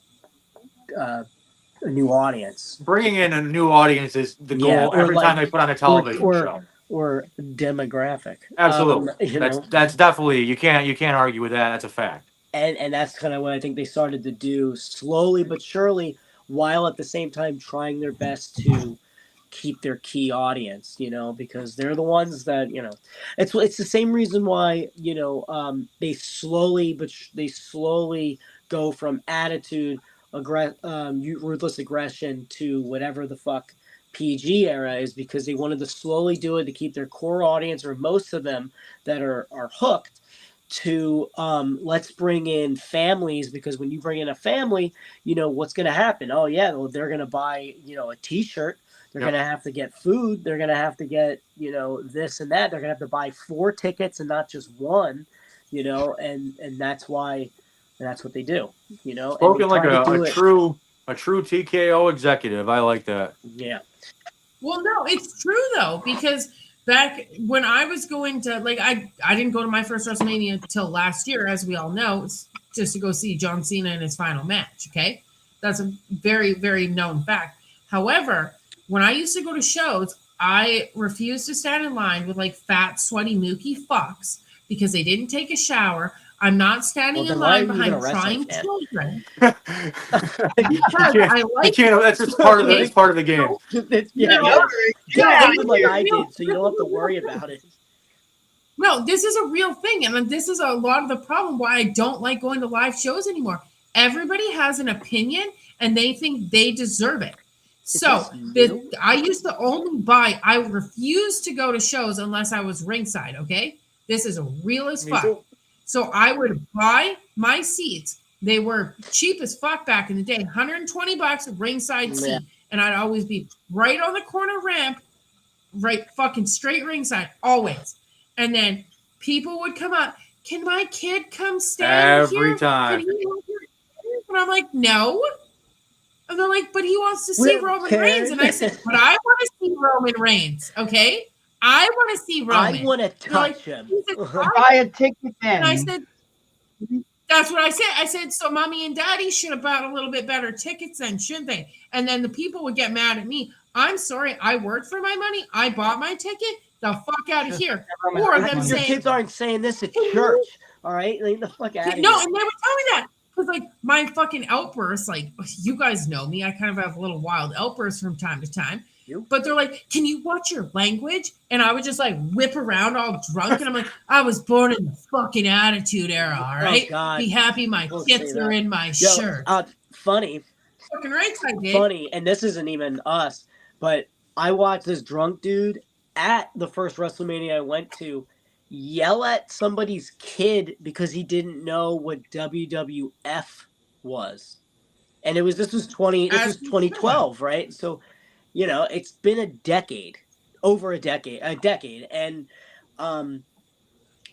C: audience.
D: Bringing in a new audience is the goal
C: Yeah, or
D: every
C: like-
D: time they put on a television show.
C: or demographic.
D: Absolutely,
C: You know,
D: that's definitely you can't argue with that. That's a fact.
C: and that's kind of what I think they started to do slowly but surely, while at the same time trying their best to keep their key audience, you know, because they're the ones that, you know, it's the same reason why, you know, they slowly go from attitude, ruthless aggression to whatever the fuck PG era is, because they wanted to slowly do it to keep their core audience, or most of them that are hooked, to let's bring in families, because when you bring in a family, you know what's going to happen. Oh yeah, well, they're going to buy, you know, a t-shirt, they're
D: Yep.
C: going to have to get food, they're going to have to get, you know, this and that, they're going to have to buy 4 tickets and not just one, you know, and that's why, that's what they do, you know.
D: Spoken
C: and they
D: like
C: try to do
D: a
C: it-
D: true TKO executive. I like that.
C: yeah.
B: Well, no, it's true though, because back when I was going to, like, I didn't go to my first WrestleMania until last year, as we all know, just to go see John Cena in his final match. Okay, that's a very, very known fact. However, when I used to go to shows, I refused to stand in line with like fat, sweaty, mookie fucks because they didn't take a shower. I'm not standing in line behind crying children. Because I like
D: That's just part of the
B: Okay.
D: it's part of the game.
C: Like I did, so you don't have to worry about it.
B: No, this is a real thing. And this is a lot of the problem why I don't like going to live shows anymore. Everybody has an opinion and they think they deserve it. So I used to only buy, I refused to go to shows unless I was ringside, okay? This is a real as fuck. So I would buy my seats. They were cheap as fuck back in the day, $120 ringside seat. And I'd always be right on the corner ramp, right fucking straight ringside, always. And then people would come up, can my kid come stand here?
D: Every time.
B: And I'm like, no. And they're like, but he wants to see Roman
C: Karen.
B: Reigns. And I said, but I want to see Roman Reigns, okay? I want to see Roman.
C: I want to touch him.
E: Buy a ticket then.
B: And I said, that's what I said. I said, so mommy and daddy should have bought a little bit better tickets then, shouldn't they? And then the people would get mad at me. I'm sorry, I worked for my money. I bought my ticket. The fuck out of here. Or them
C: Your
B: saying,
C: kids aren't saying this at church, all right? Like, the fuck out of here.
B: no, and they would tell me that. Because, like, my fucking outbursts, like, you guys know me. I kind of have a little wild outbursts from time to time. But they're like, can you watch your language? And I would just, like, whip around all drunk. And I'm like, I was born in the fucking attitude era, all right?
C: God.
B: Be happy my tits are in my shirt.
C: Funny.
B: Fucking right, I did.
C: Funny, and this isn't even us, but I watched this drunk dude at the first WrestleMania I went to yell at somebody's kid because he didn't know what WWF was. And this was 2012, right? So, you know, it's been over a decade. And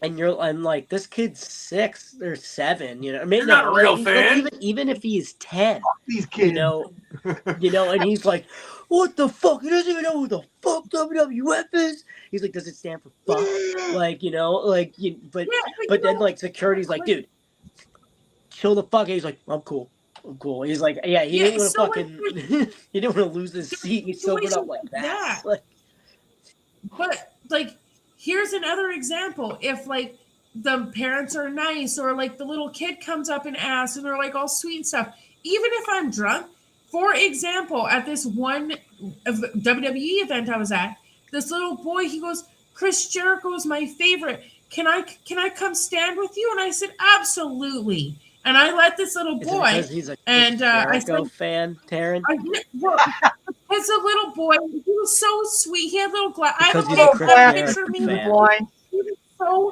C: and like, this kid's 6 or 7, you know, maybe
D: not a real fan.
C: Even if he's 10,
E: These kids.
C: you know, and he's like, what the fuck? He doesn't even know who the fuck WWF is. He's like, does it stand for fuck? Like, you know, like, but then like security's like, dude, chill the fuck. He's like, I'm cool. He's like, yeah, he didn't want to fucking, he didn't want to lose his seat. He sobered up like that. Like,
B: but like, here's another example. If like the parents are nice, or like the little kid comes up and asks, and they're like all sweet and stuff, even if I'm drunk. For example, at this one WWE event I was at, this little boy, he goes, Chris Jericho is my favorite. Can I come stand with you? And I said, absolutely. And I let this little boy,
C: because he's a
B: I said,
C: fan, TERYNN.
B: As a little boy, he was so sweet. He had little glass. I have a
C: Because he's a
B: little
C: Chris
B: picture of me.
C: Jericho
B: He was so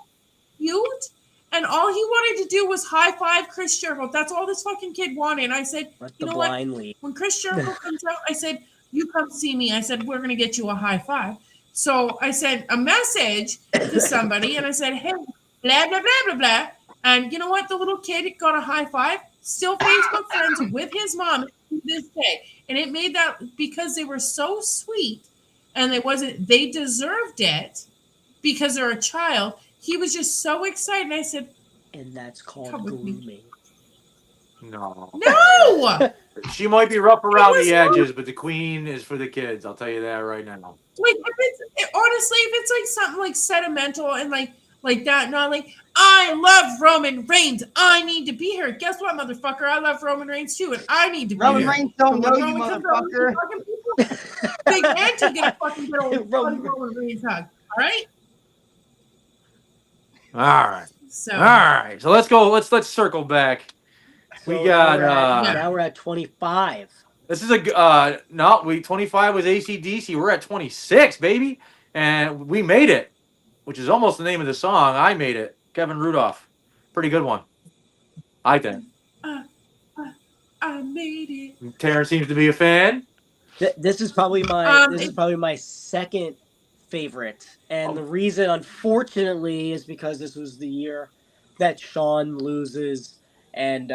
B: cute. And all he wanted to do was high five Chris Jericho. That's all this fucking kid wanted. And I said, you know what? When Chris Jericho comes out, I said, you come see me. I said, we're going to get you a high five. So I sent a message to somebody and I said, hey, blah, blah, blah, blah, blah. And you know what? The little kid got a high five. Still Facebook friends with his mom to this day. And it made that, because they were so sweet and they deserved it. because they're a child. He was just so excited. And I said,
C: And that's called
B: Come with me.
C: grooming.
D: No.
B: no!
D: She might be rough around
B: was
D: the
B: not.
D: edges, but the queen is for the kids. I'll tell you that right now.
B: Like, honestly, if it's like something like sentimental and like that, not like, I love Roman Reigns. I need to be here. Guess what, motherfucker? I love Roman Reigns too, and I need to be
E: Roman
B: here.
E: Reigns don't
B: So
E: know
B: when
E: you,
B: Roman comes out,
E: motherfucker.
B: fucking people, Big Auntie gonna fucking get a
C: Roman-
B: Roman Reigns hug. All right.
D: All right.
B: So
D: All right. So let's go. Let's circle back. We
C: So
D: got,
C: now we're at 25.
D: This is a no. 25 was AC/DC. We're at 26, baby, and we made it, which is almost the name of the song. I made it. Kevin Rudolph, pretty good one, I think.
B: I made it.
D: Taryn seems to be a fan.
C: This is probably my second favorite, and the reason, unfortunately, is because this was the year that Shawn loses, and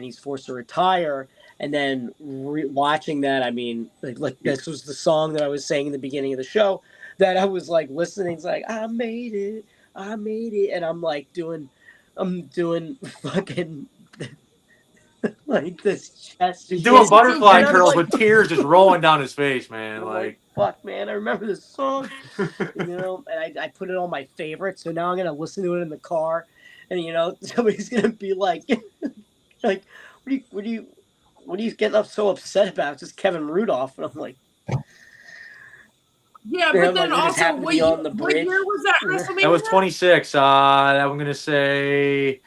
C: he's forced to retire. And then watching that, I mean, like this was the song that I was saying in the beginning of the show that I was like listening. It's like, I made it, and I'm doing fucking like this chest.
D: He's doing butterfly
C: And I'm
D: curls
C: like,
D: with tears just rolling down his face, man.
C: I'm
D: Like,
C: fuck, man, I remember this song, and I put it on my favorite. So now I'm gonna listen to it in the car, and somebody's gonna be like, like, what are you getting up so upset about? It's just Kevin Rudolph, and I'm like,
B: Yeah, but then
C: like,
B: also, what year was that WrestleMania?
D: that was 26. I'm gonna say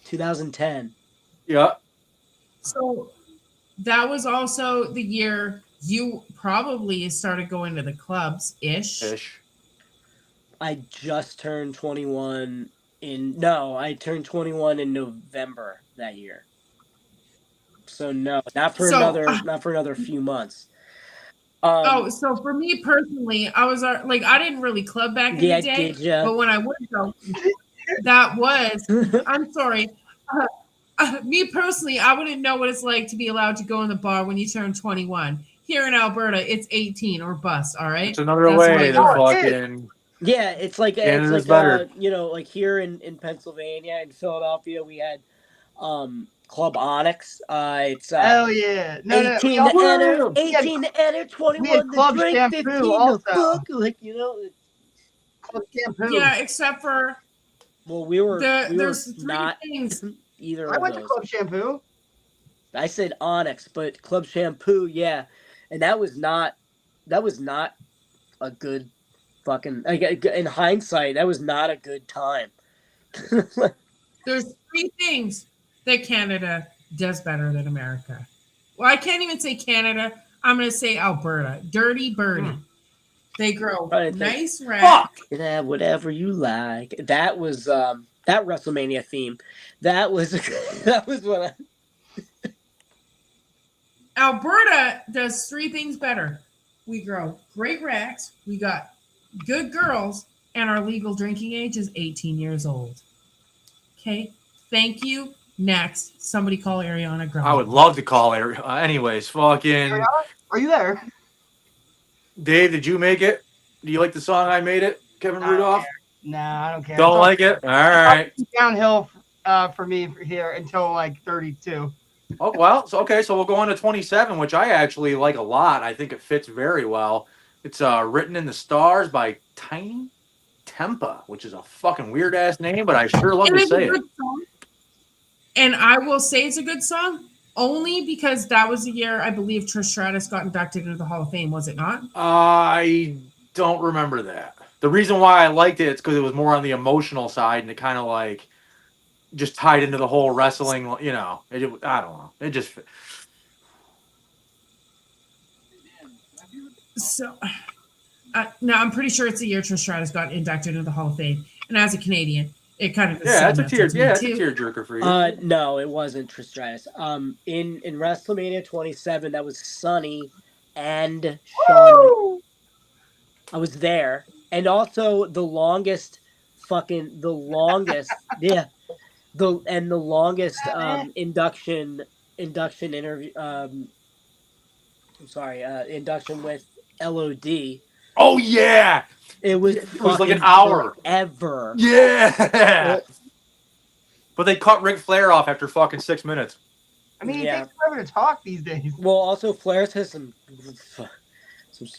C: 2010.
D: Yeah.
B: So that was also the year you probably started going to the clubs ish.
C: I just turned 21 I turned 21 in November that year. So no, not for another few months.
B: So for me personally, I was like, I didn't really club back in the day, but when I would go, that was, I'm sorry, me personally, I wouldn't know what it's like to be allowed to go in the bar when you turn 21. Here in Alberta, it's 18 or bust. All right,
D: it's another way to fucking.
C: Yeah, it's like
D: better.
C: Like here in Pennsylvania and Philadelphia, we had Club Onyx. It's
E: hell yeah,
C: 18 to enter, 21 to drink, 15 to fuck. Like
E: Club Shampoo.
B: Yeah, except for
C: there's not
B: things.
C: Either.
E: I went to Club Shampoo.
C: I said Onyx, but Club Shampoo, yeah, and that was not a good fucking. In hindsight, that was not a good time.
B: There's three things that Canada does better than America. Well, I can't even say Canada. I'm going to say Alberta. Dirty birdie. They grow nice rats.
C: Yeah, whatever you like. That was that WrestleMania theme. That was what
B: Alberta does three things better. We grow great rats. We got good girls, and our legal drinking age is 18 years old. Okay. Thank you. Next, somebody call Ariana Grande.
D: I would love to call Ariana. Anyways, fucking.
E: Ariana, are you there?
D: Dave, did you make it? Do you like the song I made it, Kevin Rudolph?
E: Nah, I don't care.
D: Don't like it? All right.
E: Downhill for me here until like 32.
D: Oh, well, so we'll go on to 27, which I actually like a lot. I think it fits very well. It's Written in the Stars by Tiny Tempa, which is a fucking weird-ass name, but I sure love to say it.
B: And I will say it's a good song, only because that was the year, I believe, Trish Stratus got inducted into the Hall of Fame, was it not?
D: I don't remember that. The reason why I liked it is because it was more on the emotional side, and it kind of like just tied into the whole wrestling, I don't know. It just...
B: So, no, I'm pretty sure it's the year Trish Stratus got inducted into the Hall of Fame. And as a Canadian, it kind of
D: that's a tearjerker for you.
C: No, it wasn't Trish Stratus. In WrestleMania 27, that was Sunny and Shawn. I was there, and also the longest yeah, the longest induction interview. Induction with LOD
D: Oh yeah,
C: It was
D: like an
C: fucking
D: hour.
C: forever.
D: Yeah. But they cut Ric Flair off after fucking 6 minutes.
E: I mean, it
C: Yeah.
E: takes forever to talk these days.
C: Well, also Flair says some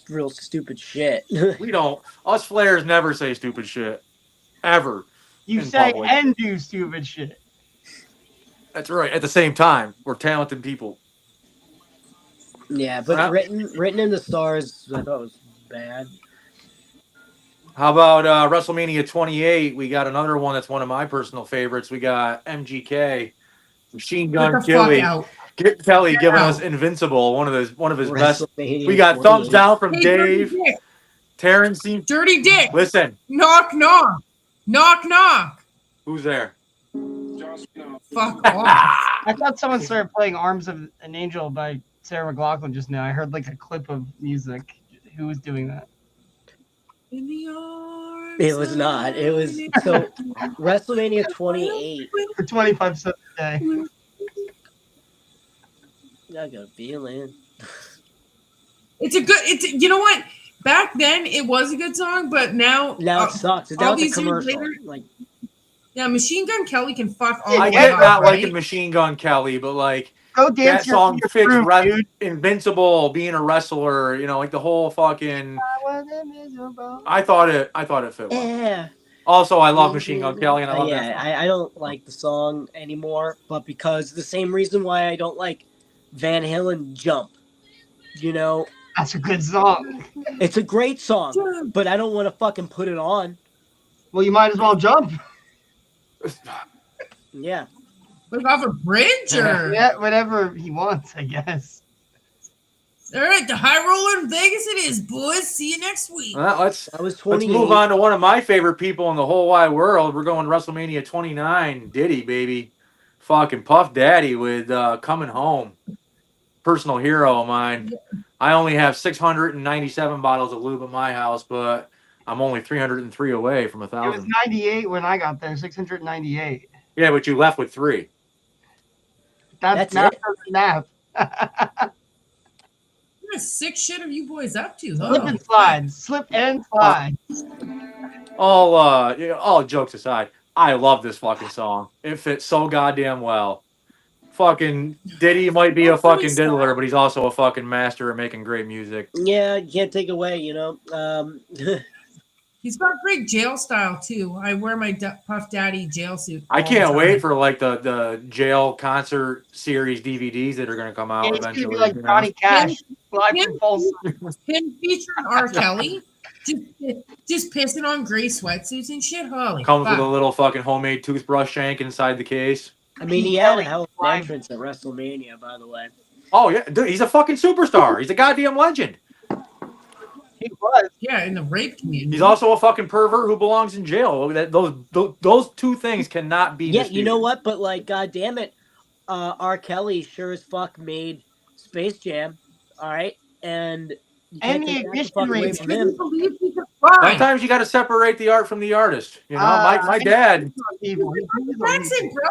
C: real stupid shit.
D: We don't. Us Flairs never say stupid shit. Ever.
E: You
D: in
E: say
D: public.
E: and do stupid shit.
D: That's right. At the same time, we're talented people.
C: Yeah, but written in the stars, I thought was bad.
D: How about WrestleMania 28? We got another one that's one of my personal favorites. We got MGK, Machine
B: Get
D: Gun
B: the fuck
D: Kelly,
B: out.
D: Kelly
B: Get
D: giving
B: out.
D: us Invincible, one of his best.
C: WrestleMania
D: We got
C: 28.
D: thumbs down from
B: Hey,
D: Dave.
B: Dirty Dick.
D: Terrence seems.
B: Dirty Dick.
D: Listen,
B: Knock, knock. Knock, knock.
D: who's there?
B: Fuck off.
E: I thought someone started playing Arms of an Angel by Sarah McLachlan just now. I heard like a clip of music. Who was doing that?
B: In the arms
C: It was not. It was so WrestleMania 28.
E: For 25 cents a day.
C: I got a feeling.
B: You know what? Back then it was a good song, but now
C: Now it sucks. It's
B: all
C: now it's a
B: these years
C: commercial.
B: later-
C: Like
B: Yeah, Machine Gun Kelly can fuck all
D: I
B: the
D: get
B: way
D: not
B: off, right?
D: liking Machine Gun Kelly, but like
E: Go
D: that
E: dance your
D: song
E: feet
D: fits
E: through, dude.
D: Invincible, being a wrestler. You know, like the whole fucking. I thought it fit well.
C: yeah.
D: Also, I love Machine Gun Kelly, and I love that.
C: Yeah,
D: song.
C: I don't like the song anymore, but because the same reason why I don't like Van Halen Jump. You know,
E: That's a good song.
C: it's a great song, but I don't want to fucking put it on.
E: Well, you might as well jump.
C: Yeah.
B: Like off a bridge or
E: Yeah, whatever he wants, I guess.
B: all right, the high roller in Vegas it is, boys. See you next week.
D: Well, let's
C: I was 28.
D: move on to one of my favorite people in the whole wide world. We're going WrestleMania 29, Diddy, baby. Fucking Puff Daddy with Coming Home. Personal hero of mine. I only have 697 bottles of lube at my house, but I'm only 303 away from
E: It was
D: 1,000.
E: 98 when I got there, 698.
D: Yeah, but you left with 3.
C: That's
E: math
C: it?
E: doesn't math.
B: What the sick shit are you boys up to?
E: Slip
B: Oh.
E: and slide. Slip and slide.
D: All jokes aside, I love this fucking song. It fits so goddamn well. Fucking Diddy might be a fucking diddler, but he's also a fucking master at making great music.
C: Yeah, you can't take away, you know.
B: He's got great jail style too. I wear my Puff Daddy jail suit.
D: I
B: all
D: can't
B: the
D: wait
B: time.
D: for like the jail concert series DVDs that are gonna come out
E: And it's going to
D: eventually.
E: be like
D: you know?
E: Johnny Cash. Live
B: Him-
E: from Folsom.
B: Him featuring R. Kelly, just pissing on gray sweatsuits and shit. Holy
D: Comes
B: fuck.
D: with a little fucking homemade toothbrush shank inside the case.
C: I mean, he had a hell of an entrance at WrestleMania, by the way.
D: Oh yeah, dude, he's a fucking superstar. He's a goddamn legend.
E: He was.
B: Yeah, in the rape community.
D: He's also a fucking pervert who belongs in jail. Those two things cannot be.
C: Yeah,
D: disputed.
C: you know what? But like, god damn it, R. Kelly sure as fuck made Space Jam. All right, and you
E: And
C: can't
E: the
C: take that the
E: ignition
C: fuck away
E: rates.
C: from
B: Can you
C: him.
B: believe he could fly?
D: Sometimes you got to separate the art from the artist. You know, my dad.
E: Evil.
B: Jackson, bro.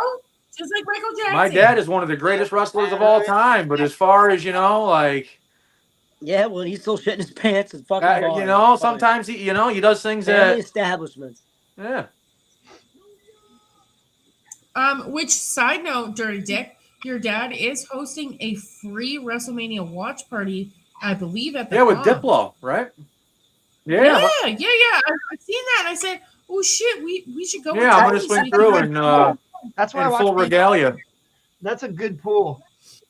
B: Just like Michael Jackson.
D: My dad is one of the greatest wrestlers of all time. But as far as you know, like
C: Yeah, well, he's still shitting his pants and fucking.
D: you
C: bars.
D: know,
C: Fine.
D: sometimes he does things
C: Family
D: that
C: establishments.
D: yeah.
B: Which side note, Dirty Dick, your dad is hosting a free WrestleMania watch party, I believe, at the
D: Yeah, with
B: Palm.
D: Diplo, right?
B: Yeah,
D: Yeah,
B: I've seen that. And I said, oh shit, we should go.
D: yeah. I'm
B: with
D: gonna
B: Daddy so
D: swing
B: we can
D: through
B: have
D: and
B: fun.
E: That's why I
D: in
E: watch
D: full regalia.
E: That's a good pool.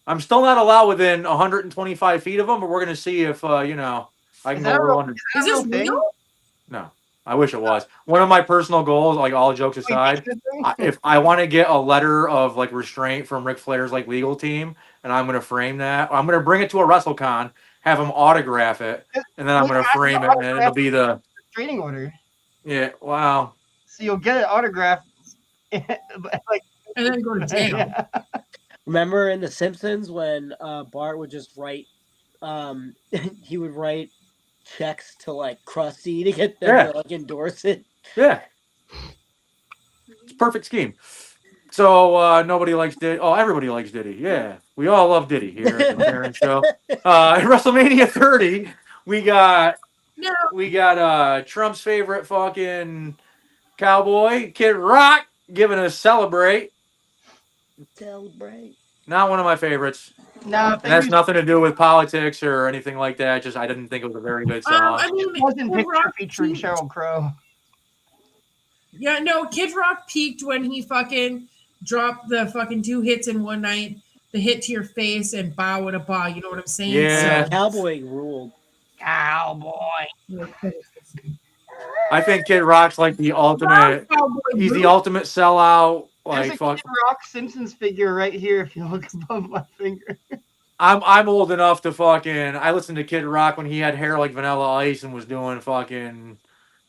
D: I'm still not allowed within 125 feet of them, but we're gonna see if you know I can
E: Is
D: go
E: that
D: over
E: real-
D: 100.
B: Is this real?
D: No, I wish it was. One of my personal goals, like all jokes aside, if I want to get a letter of like restraint from Ric Flair's like legal team, and I'm gonna frame that, I'm gonna bring it to a WrestleCon, have him autograph it, and then I'm gonna frame it, and it'll be the
E: Training order.
D: yeah. Wow.
E: So you'll get it autographed. Like,
B: And then go to jail.
E: yeah.
C: Remember in The Simpsons when Bart would just write, he would write checks to like Krusty to get them to like endorse it.
D: Yeah. It's a perfect scheme. So nobody likes Diddy. Oh, everybody likes Diddy. Yeah. We all love Diddy here at the TERYNN Show. At WrestleMania 30, we got
B: No.
D: We got Trump's favorite fucking cowboy, Kid Rock, giving us Celebrate.
C: Celebrate.
D: Not one of my favorites.
E: No,
D: And that's nothing to do with politics or anything like that. Just I didn't think it was a very good song.
B: I mean,
E: it wasn't
B: Kid
E: picture
B: Rock
E: featuring
B: peaked.
E: Sheryl Crow.
B: Yeah, no, Kid Rock peaked when he fucking dropped the fucking 2 hits in one night. The hit to your face and bow with a bow. You know what I'm saying?
D: Yeah.
B: So,
C: Cowboy ruled.
E: Cowboy.
D: I think Kid Rock's like the ultimate. He's the ultimate sellout.
E: There's
D: Like
E: a
D: fuck.
E: Kid Rock Simpsons figure right here if you look above my finger.
D: I'm old enough to fucking. I listened to Kid Rock when he had hair like Vanilla Ice and was doing fucking.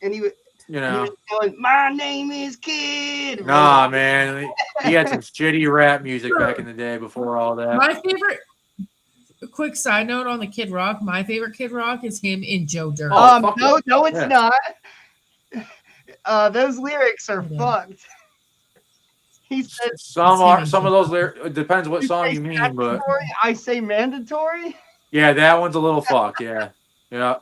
E: And he
D: You
E: was
D: know.
E: going, "My name is Kid."
D: Nah, man. He had some shitty rap music back in the day before all that.
B: My favorite, quick side note on the Kid Rock, my favorite Kid Rock is him in Joe Dirt.
D: Oh, fuck
E: no,
D: yeah.
E: no, it's
D: Yeah.
E: not. Those lyrics are
B: Yeah.
E: fucked. He said,
D: Some of those lyrics. It depends what song you mean, but
E: "Mandatory." I say mandatory.
D: yeah, that one's a little fucked. Yeah, yeah.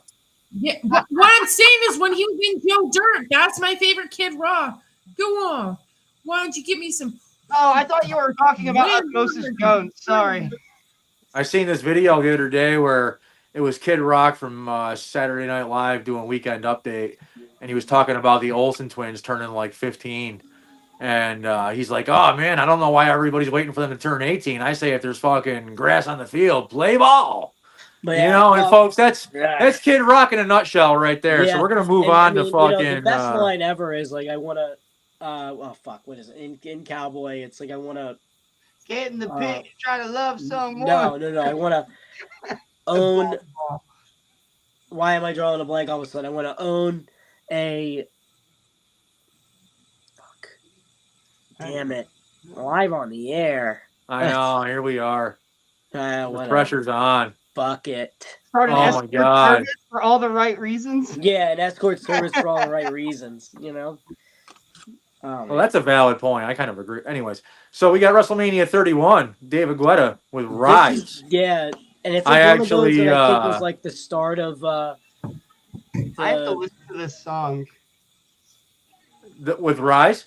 B: Yeah, but what I'm saying is when he was in Joe Dirt, that's my favorite Kid Rock. Go on. Why don't you give me some?
E: Oh, I thought you were talking about Osmosis Jones. Sorry.
D: I seen this video the other day where it was Kid Rock from Saturday Night Live doing Weekend Update, and he was talking about the Olsen twins turning like 15, and he's like, "Oh man, I don't know why everybody's waiting for them to turn 18. I say if there's fucking grass on the field, play ball."
C: But
D: You know, and folks, that's
C: yeah.
D: Kid Rock in a nutshell right there.
C: Yeah.
D: So we're gonna move
C: And,
D: on
C: I mean,
D: to fucking.
C: the best line ever is like, I want to. What is it? In Cowboy, it's like I want to.
E: Get in the pit and try to love someone.
C: No. I want to own. Why am I drawing a blank all of a sudden? I want to own a. Fuck. Damn it! Live on the air.
D: I know. Here we are. The
C: Whatever.
D: pressure's on.
C: Fuck it.
E: Start an
D: Oh my
E: escort
D: God.
E: service for all the right reasons.
C: Yeah, an escort service for all the right reasons. You know.
D: Well, that's a valid point. I kind of agree. Anyways, so we got WrestleMania 31, David Guetta with Rise.
C: Yeah, and it's
D: I
C: like one of those
D: actually,
C: that I think was like the start of.
E: I have to listen to this song.
D: With Rise?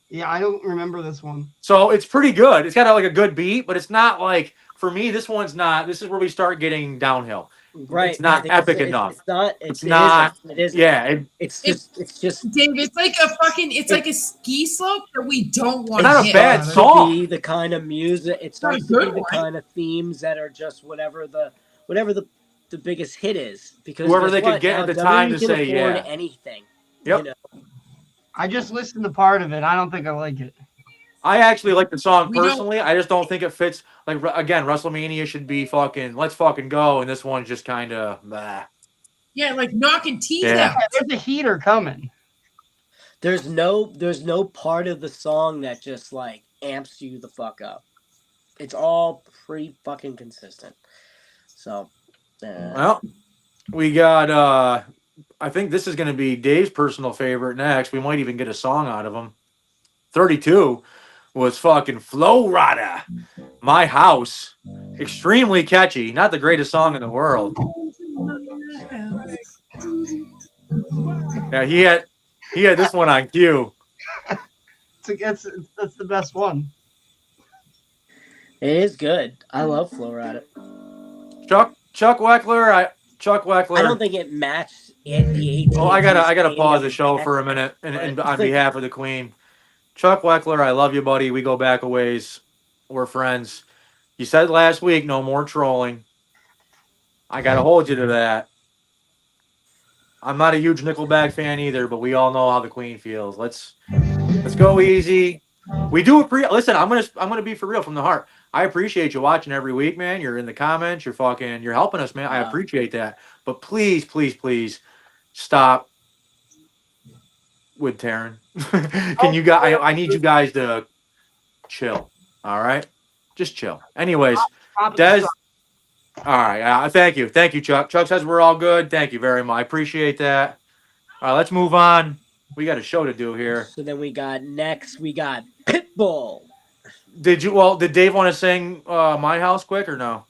E: Yeah, I don't remember this one.
D: So it's pretty good. It's got like a good beat, but it's not like, for me, this one's not. This is where we start getting downhill.
C: Right,
D: It's not epic enough.
C: It's not.
D: It's not.
C: It isn't.
D: Yeah.
C: It's just.
B: Dave, it's like a fucking, it's like a ski slope that we don't want
D: It's not
B: to
D: a
B: hit.
D: bad
C: To
D: song.
C: be the kind of music. It
B: not a
C: starts to be
B: good
C: the
B: one.
C: kind of themes that are just whatever the biggest hit is. Because
D: Whoever
C: guess
D: they could
C: what?
D: get
C: Now
D: at the
C: WWE
D: time to
C: can
D: say,
C: afford
D: yeah.
C: anything.
D: Yep.
C: You know?
E: I just listened to part of it. I don't think I like it.
D: I actually like the song
B: We don't-
D: personally. I just don't think it fits. Like, again, WrestleMania should be fucking, let's fucking go. And this one's just kind of, bah.
B: Yeah, like knocking teeth
D: Yeah.
B: out.
E: There's a heater coming.
C: There's no part of the song that just like amps you the fuck up. It's all pretty fucking consistent. So,
D: Well, we got, I think this is going to be Dave's personal favorite next. We might even get a song out of him. 32 was fucking Flow Rida, My House. Extremely catchy. Not the greatest song in the world. Yeah, he had this one on cue.
E: That's the best one.
C: it is good. I love Flow Rida.
D: Chuck Weckler. I
C: don't think it matched the 18.
D: Oh, I gotta pause the show for a minute and on behalf of the Queen. Chuck Weckler, I love you, buddy. We go back a ways. We're friends. You said last week, no more trolling. I gotta hold you to that. I'm not a huge Nickelback fan either, but we all know how the Queen feels. Let's go easy. We do listen. I'm gonna be for real from the heart. I appreciate you watching every week, man. You're in the comments. You're helping us, man. I appreciate that. But please, please, please stop with Taryn. Can you guys? I need you guys to chill. All right, just chill. Anyways, Des. All right. Thank you, Chuck. Chuck says we're all good. Thank you very much. I appreciate that. All right, let's move on. We got a show to do here.
C: So then we got Pitbull.
D: Did Dave want to sing My House quick or no?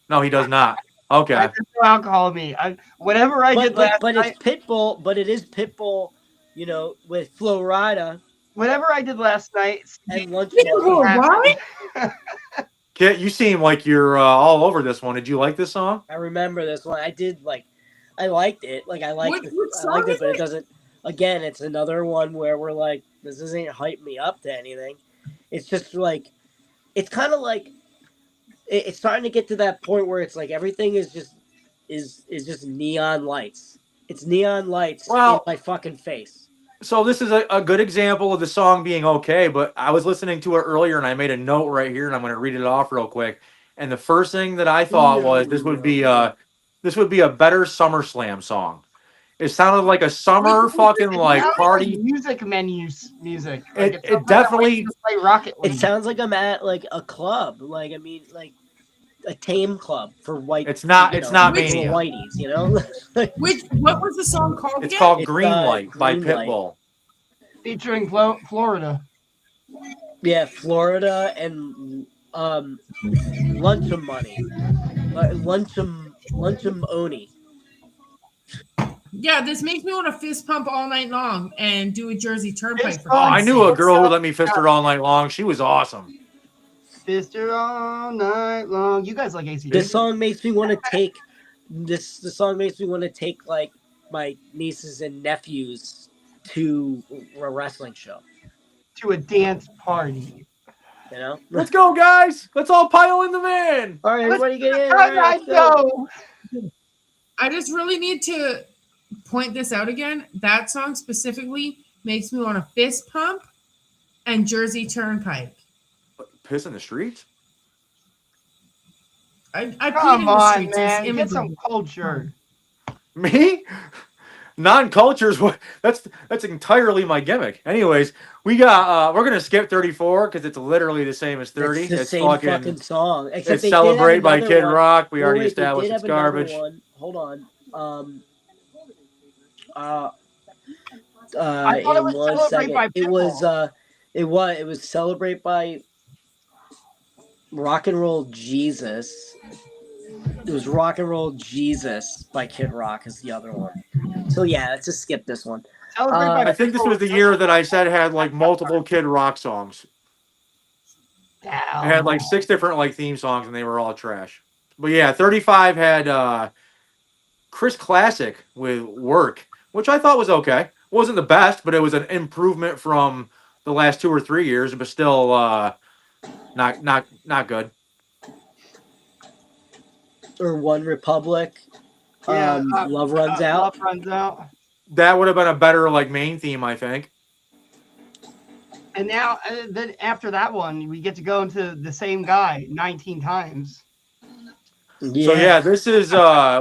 D: No, he does not. Okay.
E: There's no alcohol in me. Whatever I did last
C: But
E: night,
C: it's Pitbull. But it is Pitbull. You know, with Flo Rida
E: whatever I did last night.
C: and Lunch
B: Pitbull,
C: Money.
B: what?
D: Kit, you seem like you're all over this one. Did you like this song?
C: I remember this one. I did like. I liked it. Like I liked
B: What
C: it. I
B: song
C: liked
B: is
C: it, but
B: it?
C: it doesn't. Again, it's another one where we're like, this doesn't hype me up to anything. It's just like, it's kind of like, it's starting to get to that point where it's like everything is just neon lights. It's neon lights in
D: Well,
C: my fucking face.
D: so this is a good example of the song being okay, but I was listening to it earlier and I made a note right here and I'm going to read it off real quick. And the first thing that I thought was this would be a better SummerSlam song. It sounded like a summer fucking like
E: Sounds
D: party.
E: music menus music. Like,
D: It
E: sounds like I'm
D: definitely
E: waiting to play Rocket
C: It
E: League.
C: sounds like I'm at like a club. Like I mean, like a tame club for white.
D: It's not
C: you
D: it's
C: know,
D: not
B: Which-
C: little
D: Mania.
C: whiteys. You know.
B: What was the song called
D: It's
B: again?
D: called
C: It's,
D: Greenlight by
C: Green Light.
D: Pitbull.
E: Featuring Florida.
C: Yeah, Florida and Luncheon Money, Luncheon Oni.
B: Yeah, this makes me want to fist pump all night long and do a Jersey Turnpike for
E: Oh,
D: I
B: Christ's
D: knew a
B: sake.
D: girl who let me fist her all night long. She was awesome.
E: Fister all night long. You guys like AC?
C: This song makes me want to take this. The song makes me want to take like my nieces and nephews to a wrestling show.
E: To a dance party.
C: You know.
D: Let's go, guys. Let's all pile in the van.
C: All right, everybody get in. All
E: How
C: right,
E: I
C: let's go.
E: know?
B: I just really need to point this out again. That song specifically makes me want to fist pump and Jersey Turnpike.
D: Piss in the streets?
B: I peed in
E: Come
B: the
E: on,
B: streets. It's
E: man. Get some
B: immigrant.
E: culture.
D: Me? Non-cultures, that's entirely my gimmick. Anyways, we're gonna skip 34 because it's literally the same as 30.
C: It's the
D: It's
C: same fucking song. Except
D: it's
C: they did have
D: Celebrate by
C: another
D: Kid
C: one.
D: Rock. We
C: Well,
D: already
C: wait, they
D: established
C: did
D: it's
C: have another
D: garbage.
C: one. Hold on.
E: I thought it was
C: in one
E: Celebrate
C: second.
E: by
C: It was
E: Pitbull.
C: it was Celebrate by Rock and Roll Jesus. It was Rock and Roll Jesus by Kid Rock is the other one. So yeah, let's just skip this one.
E: Celebrate by
D: I think this was the year that I said had like multiple Kid Rock songs. It had like 6 different like theme songs and they were all trash. But yeah, 35 had Chris Classic with Work, which I thought was okay. Wasn't the best, but it was an improvement from the last 2 or 3 years, but still not good.
C: Or One Republic.
E: Yeah,
C: Love Runs Out.
E: Love Runs Out.
D: That would have been a better like main theme, I think.
E: And now, then after that one, we get to go into the same guy 19 times.
C: Yeah.
D: So yeah, this is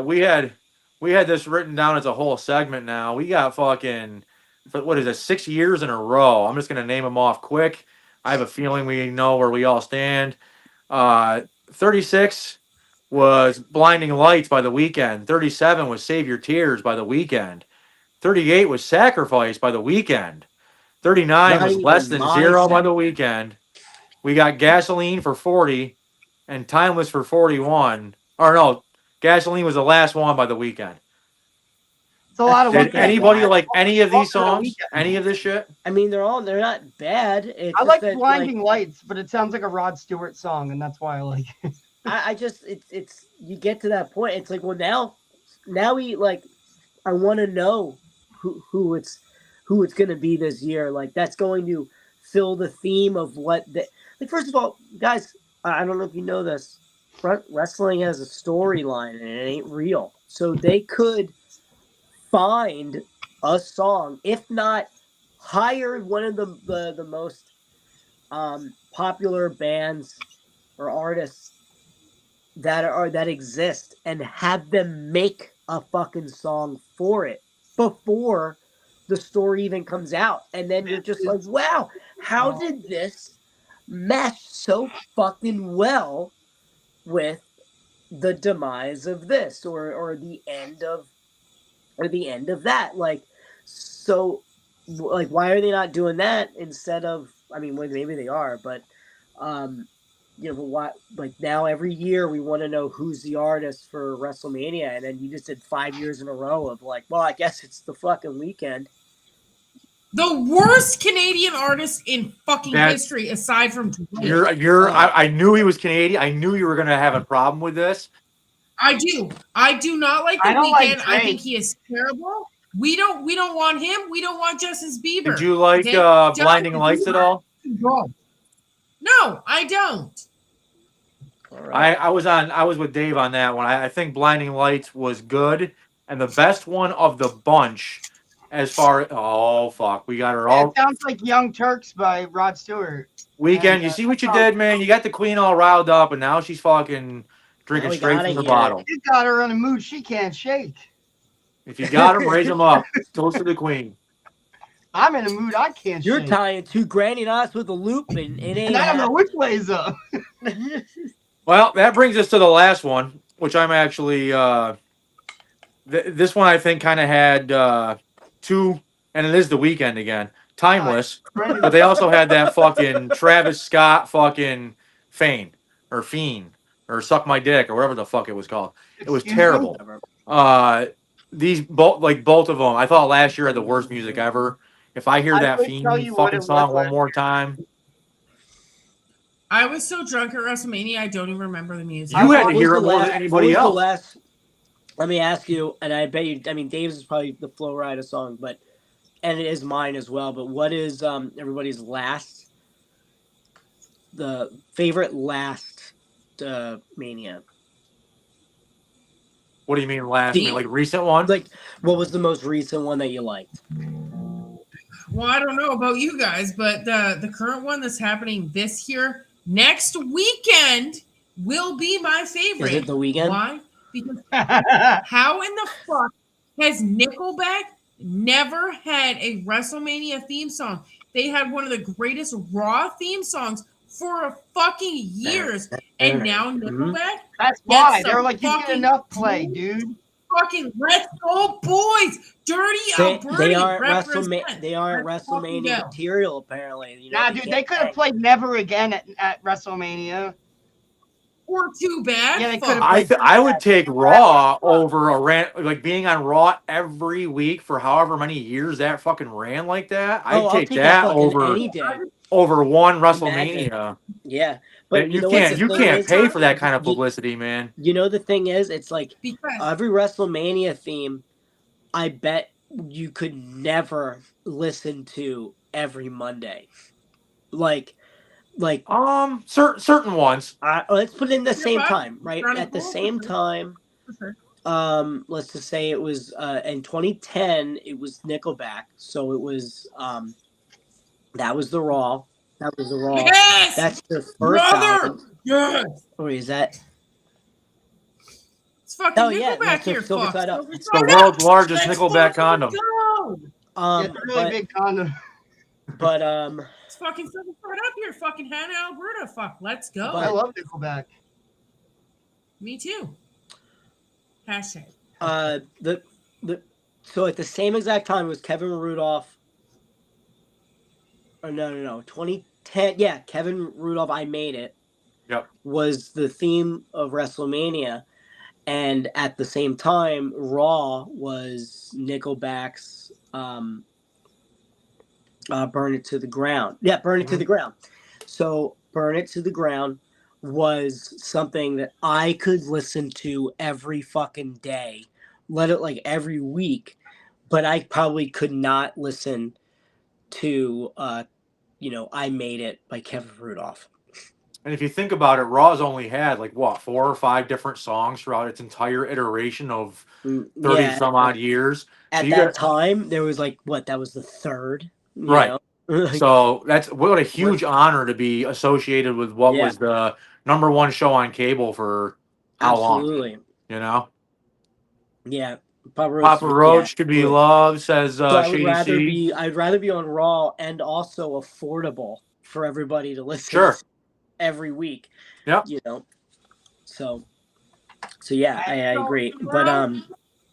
D: we had this written down as a whole segment now. We got fucking what is it, 6 years in a row. I'm just gonna name them off quick. I have a feeling we know where we all stand. 36 was Blinding Lights by The Weeknd. 37 was Save Your Tears by The Weeknd. 38 was Sacrifice by The Weeknd. 39
C: Not
D: was
C: even
D: Less Than
C: my
D: Zero by
C: sac-
D: The Weeknd. We got Gasoline for 40 and Timeless for 41. Or no, Gasoline was the last one by The Weeknd.
E: It's a lot of
D: Did
E: Weeknd.
D: anybody like any of these
E: Also The
D: songs?
E: Weeknd.
D: Any of this shit?
C: I mean, they're not bad. It's
E: I
C: just
E: like
C: that,
E: Blinding Lights, but it sounds like a Rod Stewart song, and that's why I like it.
C: I just it's you get to that point. It's like, well, now we like I want to know who it's gonna be this year. Like that's going to fill the theme of what the like. First of all, guys, I don't know if you know this. Wrestling has a storyline and it ain't real. So they could find a song, if not hire one of the most popular bands or artists that exist and have them make a fucking song for it before the story even comes out. And then you're just like, wow, how did this mesh so fucking well with the demise of this or the end of that? Like, so like, why are they not doing that instead of, I mean, well, maybe they are, but but what, like now every year we want to know who's the artist for WrestleMania, and then you just did 5 years in a row of like, well, I guess it's the fucking weekend.
B: The worst Canadian artist in fucking history, aside from
D: Drake. I knew he was Canadian. I knew you were gonna have a problem with this.
B: I do not like The Weeknd. I think he is terrible. We don't want him. We don't want Justin Bieber.
D: Did you like Blinding Lights at all?
B: No, I don't.
C: All right.
D: I was with Dave on that one. I think Blinding Lights was good, and the best one of the bunch. As far we got her all.
E: It sounds like Young Turks by Rod Stewart.
D: Weekend, you see what you did, man? You got the queen all riled up, and now she's fucking drinking straight from the bottle.
E: You got her in a mood she can't shake.
D: If you got him, raise him up. Toast to the queen.
E: I'm in a mood I can't
C: You're
E: shake.
C: tying two granny knots with a loop, and it ain't.
E: And I don't know which way's up.
D: Well, that brings us to the last one, which I'm actually. This one I think kind of had two, and it is The Weeknd again. Timeless, but they also had that fucking Travis Scott fucking Fiend or Suck My Dick or whatever the fuck it was called. It was terrible. These both of them, I thought last year had the worst music ever. If I hear that Fiend fucking song one more time.
B: I was so drunk at WrestleMania, I don't even remember the music.
D: You had to hear it more than anybody else.
C: Let me ask you, and I bet you, I mean, Dave's is probably the Flow Rider song, and it is mine as well, but what is everybody's the favorite last Mania?
D: What do you mean last? Like recent one?
C: Like, what was the most recent one that you liked?
B: Well, I don't know about you guys, but the current one that's happening this year, next weekend, will be my favorite.
C: Is it The Weeknd?
B: Why? Because how in the fuck has Nickelback never had a WrestleMania theme song? They had one of the greatest Raw theme songs for a fucking years, and now Nickelback.
E: That's why they're like, you get enough play, dude.
B: Fucking Let's Go Boys, Dirty Alberta.
C: They aren't WrestleMania material, apparently. You know,
E: nah, dude, they could have played Never Again at WrestleMania.
B: Or Too Bad.
E: Yeah,
D: I would take Raw over a like being on Raw every week for however many years that fucking ran like that. I'll take that over one WrestleMania.
C: Yeah, but
D: you can't pay for that kind of publicity, man.
C: You know the thing is, it's like every WrestleMania theme. I bet you could never listen to every Monday, like
D: certain ones.
C: Let's put it in the same time, right? At the same time, let's just say it was in 2010. It was Nickelback, so it was that was the Raw. That was the Raw.
B: Yes!
C: That's their first album.
B: Yes!
C: Or is that?
B: It's fucking Nickelback here,
D: it's the world's largest Nickelback condom.
E: It's a really big condom.
C: But
B: it's fucking Silver Side up here, fucking Hannah, Alberta. Fuck, let's go.
E: I love Nickelback.
B: Me too. Hashtag.
C: So at the same exact time it was Kevin Rudolph. Or no. 2010. Yeah, Kevin Rudolph, I Made It.
D: Yep.
C: Was the theme of WrestleMania. And at the same time, Raw was Nickelback's Burn It to the Ground. Yeah, Burn It to the Ground. So Burn It to the Ground was something that I could listen to every fucking day, let it like every week, but I probably could not listen to I Made It by Kevin Rudolph.
D: And if you think about it, Raw's only had 4 or 5 different songs throughout its entire iteration of 30 some odd years.
C: At that time, there was that was the third.
D: Right. So that's what a huge honor to be associated with what was the number one show on cable for how long? You know?
C: Yeah.
D: Papa Roach could be loved, says
C: I'd rather be on Raw and also affordable for everybody to listen to every week.
D: Yeah.
C: So yeah, I agree. But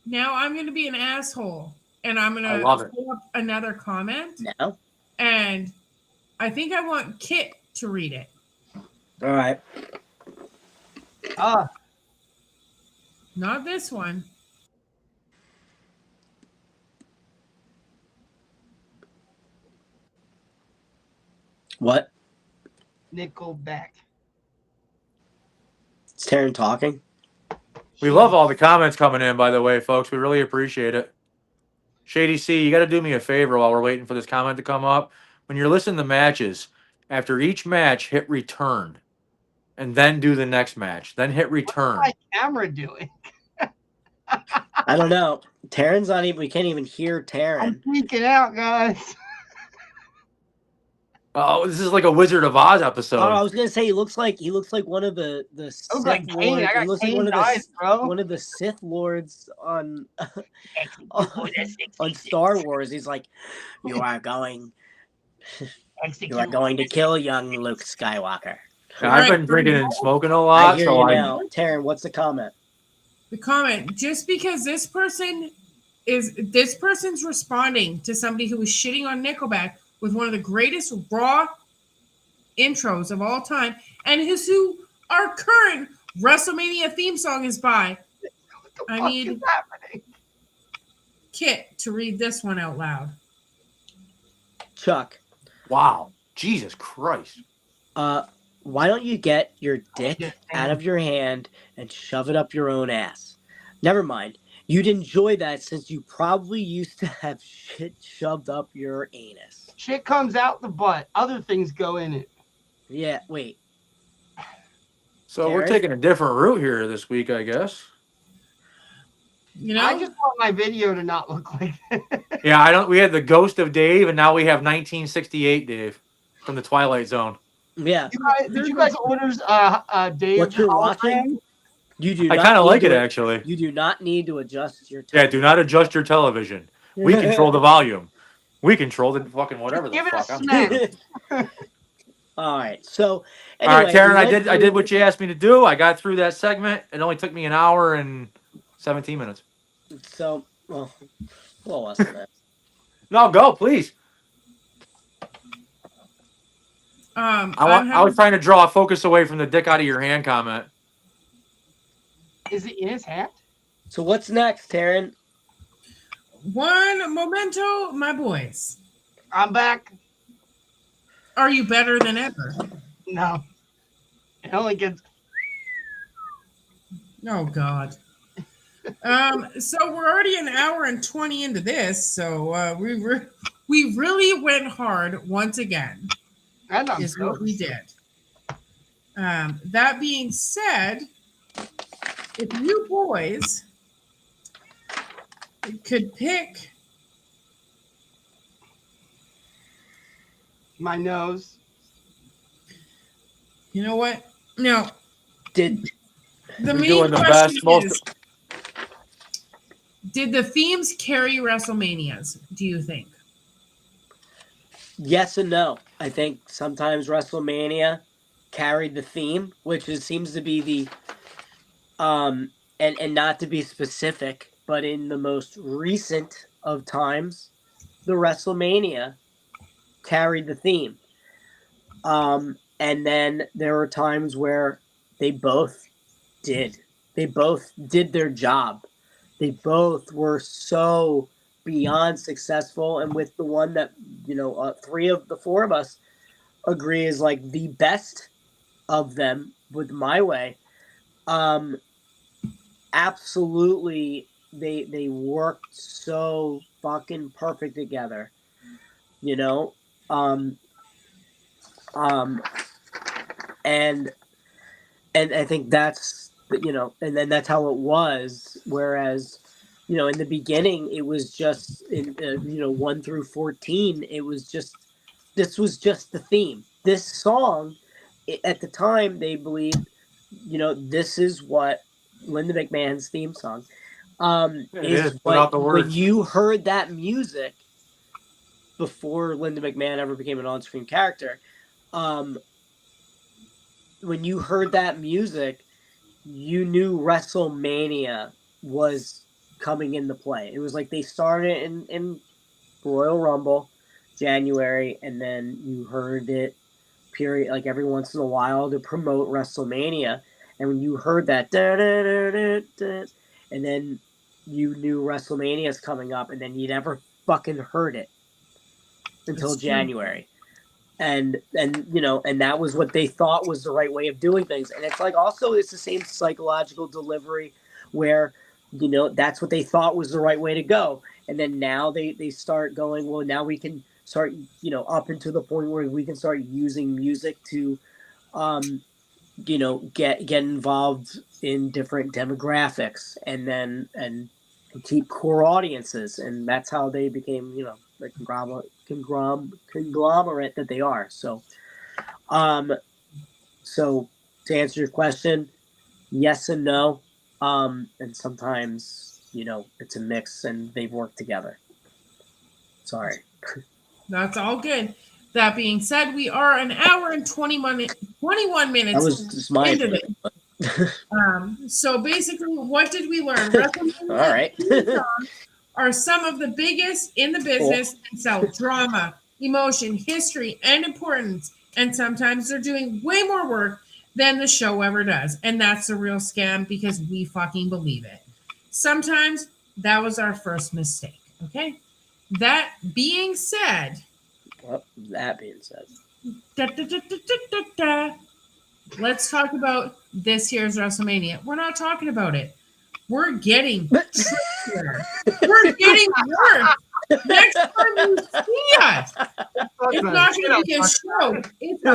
B: now I'm gonna be an asshole and I'm gonna pull up another comment.
C: No.
B: And I think I want Kit to read it.
C: All right.
B: Not this one.
C: What?
E: Nickelback.
C: Is Taryn talking?
D: We love all the comments coming in, by the way, folks. We really appreciate it. Shady C, you got to do me a favor while we're waiting for this comment to come up. When you're listening to matches, after each match, hit return, and then do the next match. Then hit return.
E: What's my camera doing?
C: I don't know. Taryn's not even. We can't even hear Taryn.
E: I'm freaking out, guys.
D: Oh, this is like a Wizard of Oz episode.
C: Oh, I was gonna say he looks like one of the Sith
E: like Kane.
C: lords.
E: I got
C: He looks like
E: Kane's eyes, bro.
C: one of the Sith lords on on Star Wars. He's like, you are going to kill young Luke Skywalker.
D: Yeah, I've been drinking and smoking a lot,
C: I hear
D: so
C: you now. Taryn, what's the comment?
B: The comment, just because this person's responding to somebody who was shitting on Nickelback with one of the greatest raw intros of all time, and who our current WrestleMania theme song is by. I need Kit to read this one out loud.
C: Chuck.
D: Wow. Jesus Christ.
C: Why don't you get your dick out of your hand and shove it up your own ass? Never mind. You'd enjoy that since you probably used to have shit shoved up your anus.
E: Shit comes out the butt. Other things go in it.
C: Yeah, wait.
D: So we're taking a different route here this week, I guess.
B: You know,
E: I just want my video to not look like that.
D: Yeah, we had the Ghost of Dave, and now we have 1968 Dave from the Twilight Zone.
C: Yeah.
E: Did you guys order Dave?
C: What you're watching? You do.
D: I kind of like it, actually.
C: You do not need to adjust your.
D: Yeah, do not adjust your television. We control the volume. We control the fucking whatever the
E: Give it
D: fuck.
E: a smack.
C: All right. So,
D: anyway, all right, Taryn, I did what you asked me to do. I got through that segment. It only took me an hour and 17 minutes.
C: So, well, what was that?
D: No, go, please. I was trying to draw focus away from the dick out of your hand comment.
E: Is it in his hand?
C: So what's next, Taryn?
B: One memento, my boys.
E: I'm back.
B: Are you better than ever?
E: No. It only gets.
B: Oh God. So we're already an hour and 20 into this, so we really went hard once again. Is what we did. That being said, if you boys could pick
E: my nose.
B: You know what? No.
C: Did
B: the main question is, did the themes carry WrestleManias, do you think?
C: Yes and no. I think sometimes WrestleMania carried the theme, which seems to be the and not to be specific, but in the most recent of times, the WrestleMania carried the theme. And then there were times where they both did. They both did their job. They both were so beyond successful, and with the one that 3 of the 4 of us agree is like the best of them with My Way. Absolutely, they worked so fucking perfect together, and I think that's and then that's how it was. Whereas, in the beginning, it was just 1 through 14. This was just the theme. This song, at the time, they believed, this is what Linda McMahon's theme song is. When you heard that music before Linda McMahon ever became an on-screen character, when you heard that music, you knew WrestleMania was coming into play. It was like they started in Royal Rumble, January, and then you heard it period, like every once in a while, to promote WrestleMania. And when you heard that, da, da, da, da, da, and then you knew WrestleMania is coming up, and then you never fucking heard it until January. And you know, and that was what they thought was the right way of doing things. And it's like, also, it's the same psychological delivery where, you know, that's what they thought was the right way to go. And then now they start going, well, now we can start, you know, up into the point where we can start using music to, you know, get involved in different demographics and keep core audiences. And that's how they became, you know, the conglomerate that they are. So so to answer your question, yes and no. And sometimes, you know, it's a mix and they've worked together. Sorry.
B: That's all good. That being said, we are an hour and 21 minutes
C: That was just my
B: into
C: opinion.
B: it. So basically, what did we learn? WrestleMania
C: All right.
B: are some of the biggest in the business and sell drama, emotion, history, and importance. And sometimes they're doing way more work than the show ever does. And that's a real scam because we fucking believe it. Sometimes that was our first mistake. Okay. That being said, let's talk about this year's WrestleMania. We're not talking about it. We're getting trickier. We're getting worse. Next time you see us, it's not going to be a show.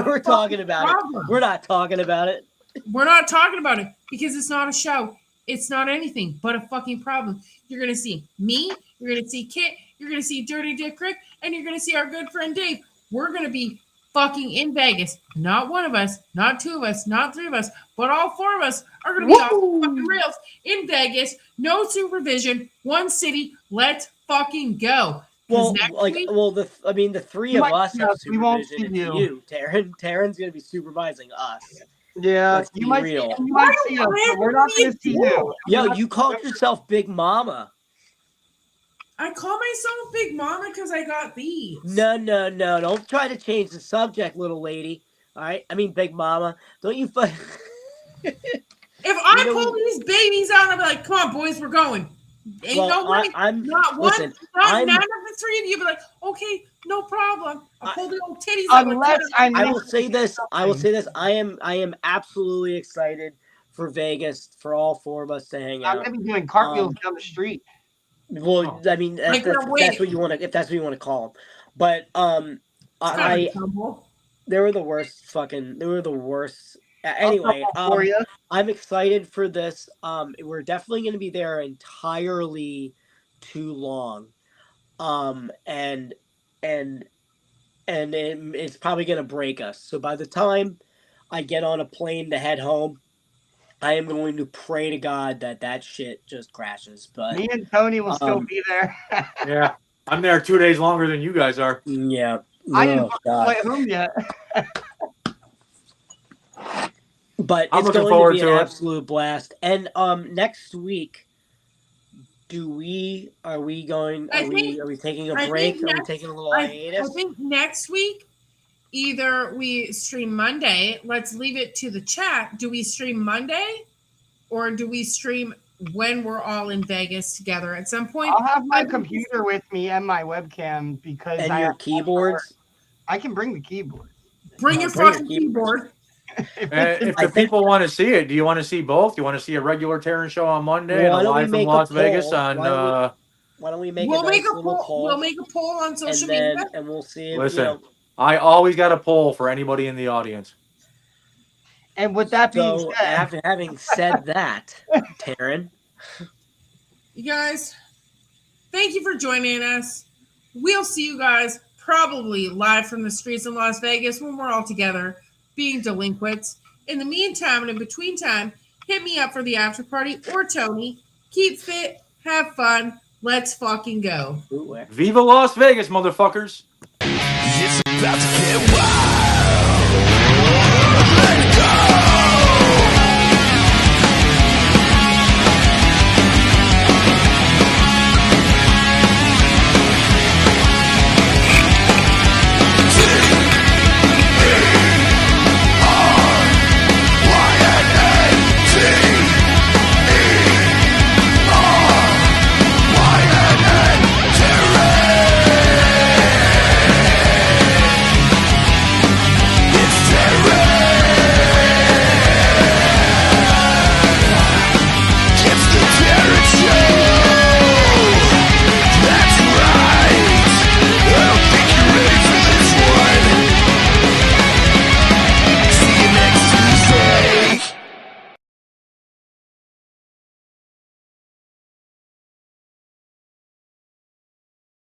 C: We're talking about it. We're not talking about it.
B: We're not talking about it because it's not a show. It's not anything but a fucking problem. You're going to see me. You're going to see Kit. You're going to see Dirty Dick Rick. And you're going to see our good friend Dave. We're going to be fucking in Vegas. Not one of us, not two of us, not three of us, but all four of us are going to be off the fucking rails in Vegas. No supervision. One city. Let's fucking go.
C: Well, the three of us have
E: we won't
C: supervision.
E: see
C: And you, Taryn's going to be supervising us.
E: Yeah,
C: Let's be real.
E: You might see us, but we're not going to see you.
C: Yo, you called yourself Big Mama.
B: I call myself Big Mama because I got these.
C: No. Don't try to change the subject, little lady. All right? I mean, Big Mama. Don't you
B: If I pull these babies out, I'll be like, come on, boys, we're going. Ain't no way. Not one. Listen, none of the three of you be like, okay, no problem. I'll pull the old titties out.
C: I will say this. I am absolutely excited for Vegas, for all four of us to hang out.
E: I'm going to be doing cartwheels down the street.
C: Well, I mean, that's what you want to, if that's what you want to call them. But they were the worst. Anyway, I'm excited for this. We're definitely going to be there entirely too long, and it's probably going to break us. So by the time I get on a plane to head home, I am going to pray to God that shit just crashes. But
E: me and Tony will still be there.
D: Yeah, I'm there 2 days longer than you guys are.
C: Yeah,
E: I didn't fly home yet.
C: But it's going to be an absolute blast. And next week, are we taking a break? Are we taking a little hiatus?
B: I think next week, either we stream Monday. Let's leave it to the chat. Do we stream Monday, or do we stream when we're all in Vegas together at some point?
E: I'll have my computer with me and my webcam because
C: your keyboards.
E: I can bring the keyboard.
B: Bring your fucking keyboard.
D: If the people want to see it, do you want to see both? Do you want to see a regular TERYNN show on Monday and a live from Las Vegas on?
C: Why don't we make a poll?
B: We'll make a poll on social media,
C: and we'll see.
D: Listen, I always got a poll for anybody in the audience.
E: And with that being said,
C: after having said that, TERYNN,
B: you guys, thank you for joining us. We'll see you guys probably live from the streets in Las Vegas when we're all together being delinquents. In the meantime and in between time, hit me up for the after party or Tony. Keep fit, have fun. Let's fucking go.
D: Viva Las Vegas, motherfuckers.
A: It's about to get wild.